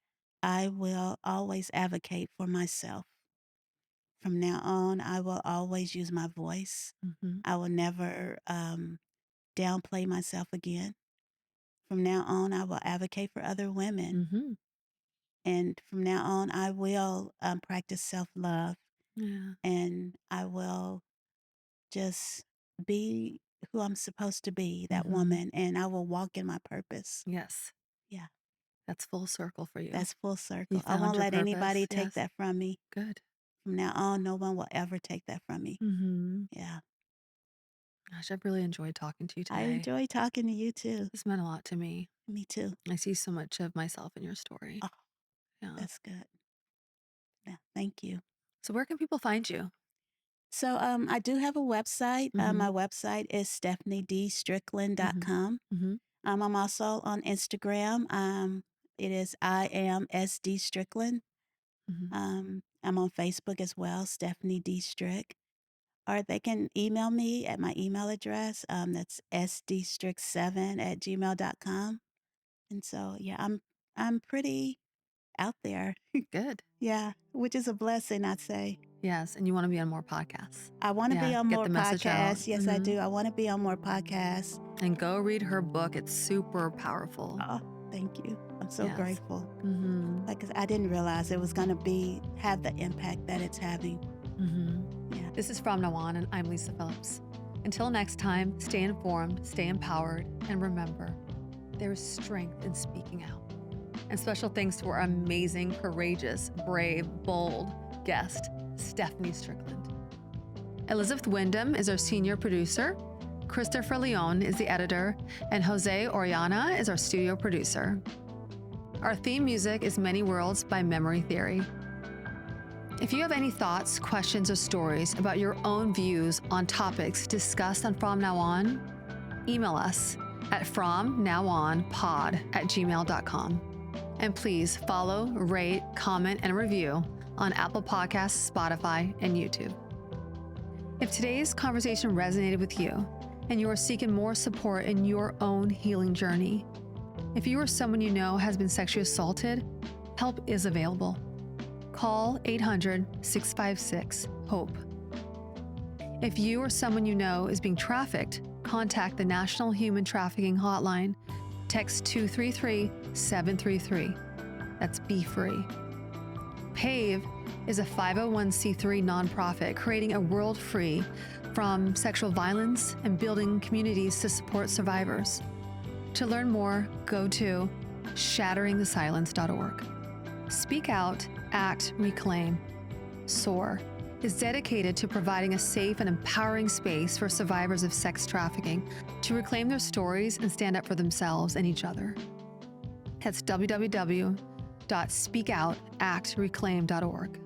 I will always advocate for myself. From now on, I will always use my voice. Mm-hmm. I will never downplay myself again. From now on, I will advocate for other women. Mm-hmm. And from now on, I will practice self love Yeah. and I will just be who I'm supposed to be, that Mm-hmm. woman, and I will walk in my purpose. Yes. Yeah, That's full circle for you. that's full You circle. I found won't your let purpose. anybody take Yes. that from me. Good. From now on, no one will ever take that from me. Mm-hmm. Yeah. Gosh, I've really enjoyed talking to you I today. enjoy talking to you too. This meant a lot to me. Me too. I see so much of myself in your story. Oh, Yeah. that's good. Yeah, thank you. So where can people find you? So I do have a website. Mm-hmm. My website is Mm-hmm. stephaniedstrickland.com. Mm-hmm. I'm also on Instagram. It is I am SD Strickland. Mm-hmm. I'm on Facebook as well, Stephanie D. Strick. Or they can email me at my email address. That's sdstrick7@gmail.com. And so, yeah, I'm pretty out there. Good. Yeah, which is a blessing, I'd say. Yes. And you want to be on more podcasts. I want to be Yeah. on Get more the message out. podcasts. Yes, I Mm-hmm. do. I want to be on more podcasts. And go read her book. It's super powerful. Oh, thank you. I'm so Yes. grateful. Mm-hmm. Like I didn't realize it was going to have the impact that it's having. Mm-hmm. Yeah. This is From Now On, and I'm Lisa Phillips. Until next time, stay informed, stay empowered, and remember, there is strength in speaking out. And special thanks to our amazing, courageous, brave, bold guest, Stephanie Strickland. Elizabeth Wyndham is our senior producer. Christopher Leon is the editor, and Jose Oriana is our studio producer. Our theme music is Many Worlds by Memory Theory. If you have any thoughts, questions, or stories about your own views on topics discussed on From Now On, email us at fromnowonpod@gmail.com. And please follow, rate, comment, and review on Apple Podcasts, Spotify, and YouTube. If today's conversation resonated with you and you are seeking more support in your own healing journey, if you or someone you know has been sexually assaulted, help is available. Call 800-656-HOPE. If you or someone you know is being trafficked, contact the National Human Trafficking Hotline. Text 233-733. That's Be Free. PAVE is a 501c3 nonprofit creating a world free from sexual violence and building communities to support survivors. To learn more, go to shatteringthesilence.org. Speak Out, Act, Reclaim, SOAR, is dedicated to providing a safe and empowering space for survivors of sex trafficking to reclaim their stories and stand up for themselves and each other. That's www.speakoutactreclaim.org.